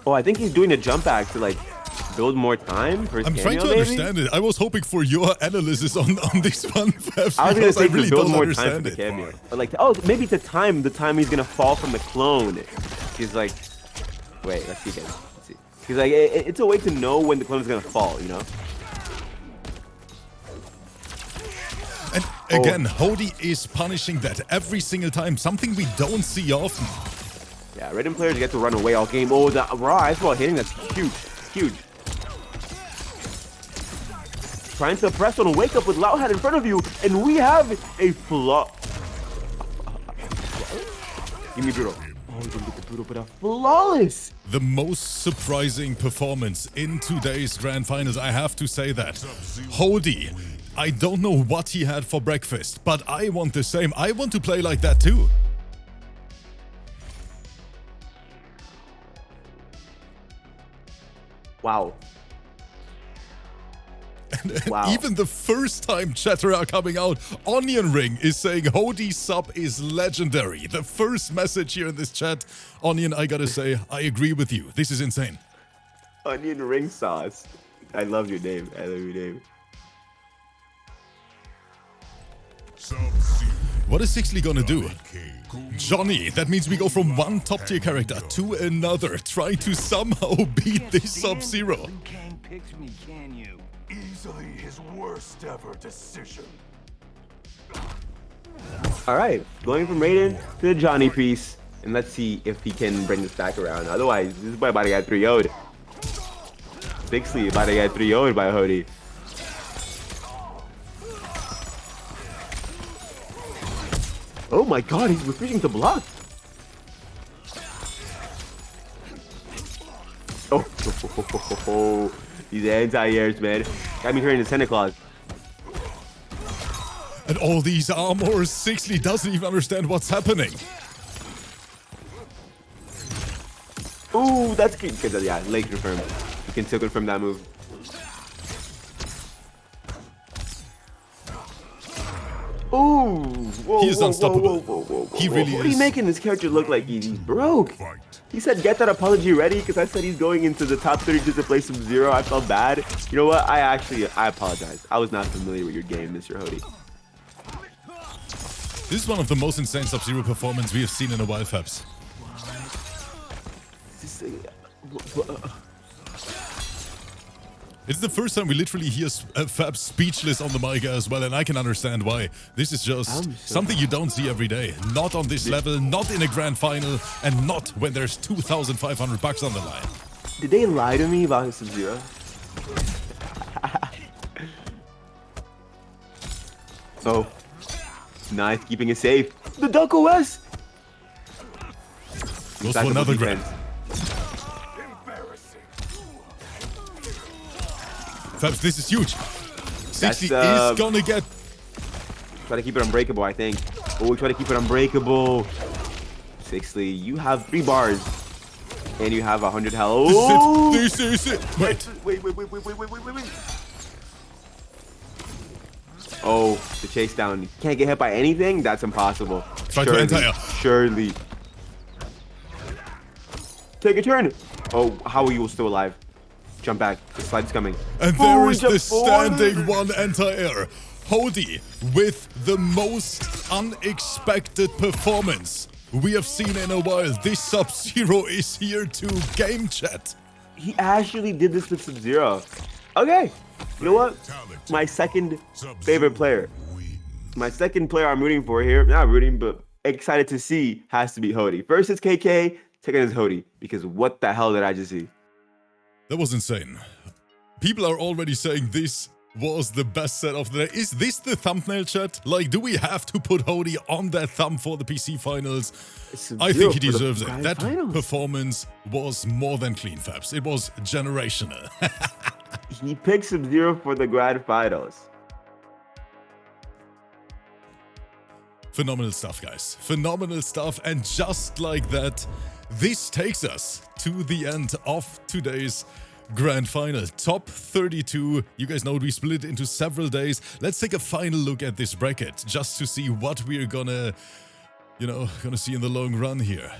Oh, I think he's doing a jump back to like build more time for his I'm cameo, trying to maybe? understand it. I was hoping for your analysis on this one, Fabs, I was gonna because say really to build don't more time for understand the it. cameo. But like, oh, maybe the time he's gonna fall from the clone. He's like, wait, let's see, guys. Let's see. He's like, it's a way to know when the clone is gonna fall, you know? And again, Hoodie is punishing that every single time, something we don't see often. Yeah, Raiden players get to run away all game. Oh, the raw ice ball hitting, that's huge, huge. Trying to press on a wake up with Lao Hat in front of you, and we have a flaw. Give me brutal. Oh, he didn't get the brutal, but a flawless. The most surprising performance in today's Grand Finals, I have to say that. Hoodie, I don't know what he had for breakfast, but I want the same. I want to play like that too. Wow. Wow. Even the first time chatter are coming out, Onion Ring is saying Hoodie sub is legendary. The first message here in this chat. Onion, I gotta say, I agree with you. This is insane. Onion ring sauce. I love your name. I love your name. Sub-Zero. What is Sixley gonna do? Johnny, that means we go from one top tier character to another, trying to somehow beat this Sub-Zero. You can't picture me, can you? Easily his worst ever decision. All right, going from Raiden to the Johnny piece, and let's see if he can bring this back around. Otherwise, this boy about to get 3-0'd. Sixley about to get 3-0'd by Hoodie. Oh my god, he's refusing to block. Oh, these anti-airs, man. Got me turning to Santa Claus. And all these armors, Sixley doesn't even understand what's happening. Ooh, that's good. Yeah, late confirmed. You can still confirm that move. Ooh, whoa, He is whoa, unstoppable. Whoa, He really What are you is. making this character look like he's broke? He said, get that apology ready, because I said he's going into the top 32 to play Sub-Zero. I felt bad. You know what? I apologize. I was not familiar with your game, Mr. Hody. This is one of the most insane Sub-Zero performances we have seen in a while, Fabs. It's the first time we literally hear Fab speechless on the mic as well, and I can understand why. This is just something you don't see every day. Not on this level, not in a grand final, and not when there's 2,500 bucks on the line. Did they lie to me about Sub-Zero? Oh. Nice, keeping it safe. The Duck OS! Goes for another grand. Fabs, this is huge. 60 is gonna get... Try to keep it unbreakable, I think. Oh, we try to keep it unbreakable. 60, you have 3 bars. And you have 100 health. Oh! This is it. Wait. Wait. Oh, the chase down. You can't get hit by anything? That's impossible. Try to enter. Surely. Take a turn. Oh, how are you still alive? Jump back. The slide's coming. And there is the standing one anti-air. Hody with the most unexpected performance we have seen in a while. This Sub-Zero is here to game chat. He actually did this with Sub-Zero. Okay. You know what? My second favorite player. My second player I'm rooting for here. Not rooting, but excited to see has to be Hody. First is KK, second is Hody. Because what the hell did I just see? That was insane. People are already saying this was the best set of the day. Is this the thumbnail chat? Like, do we have to put Hody on that thumb for the PC finals? I think he deserves it. That performance was more than clean, Fabs. It was generational. He picked Sub-Zero for the Grand Finals. Phenomenal stuff, guys. Phenomenal stuff. And just like that, this takes us to the end of today's Grand Final. Top 32. You guys know we split it into several days. Let's take a final look at this bracket just to see what we're gonna see in the long run here.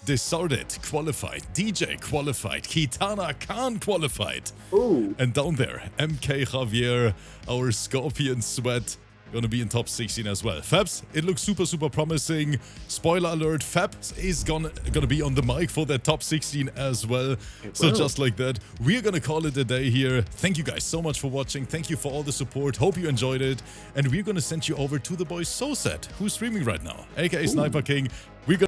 Desarded qualified, DJ qualified, KITANAKAHN qualified. Ooh. And down there, MK Javier, our Scorpion Sweat, gonna be in top 16 as well. Fabs, it looks super promising. Spoiler alert, Fabs is gonna be on the mic for that top 16 as well. So just like that, we're gonna call it a day here. Thank you guys so much for watching. Thank you for all the support. Hope you enjoyed it. And we're gonna send you over to the boy SoSet, who's streaming right now, aka Sniper King. We're gonna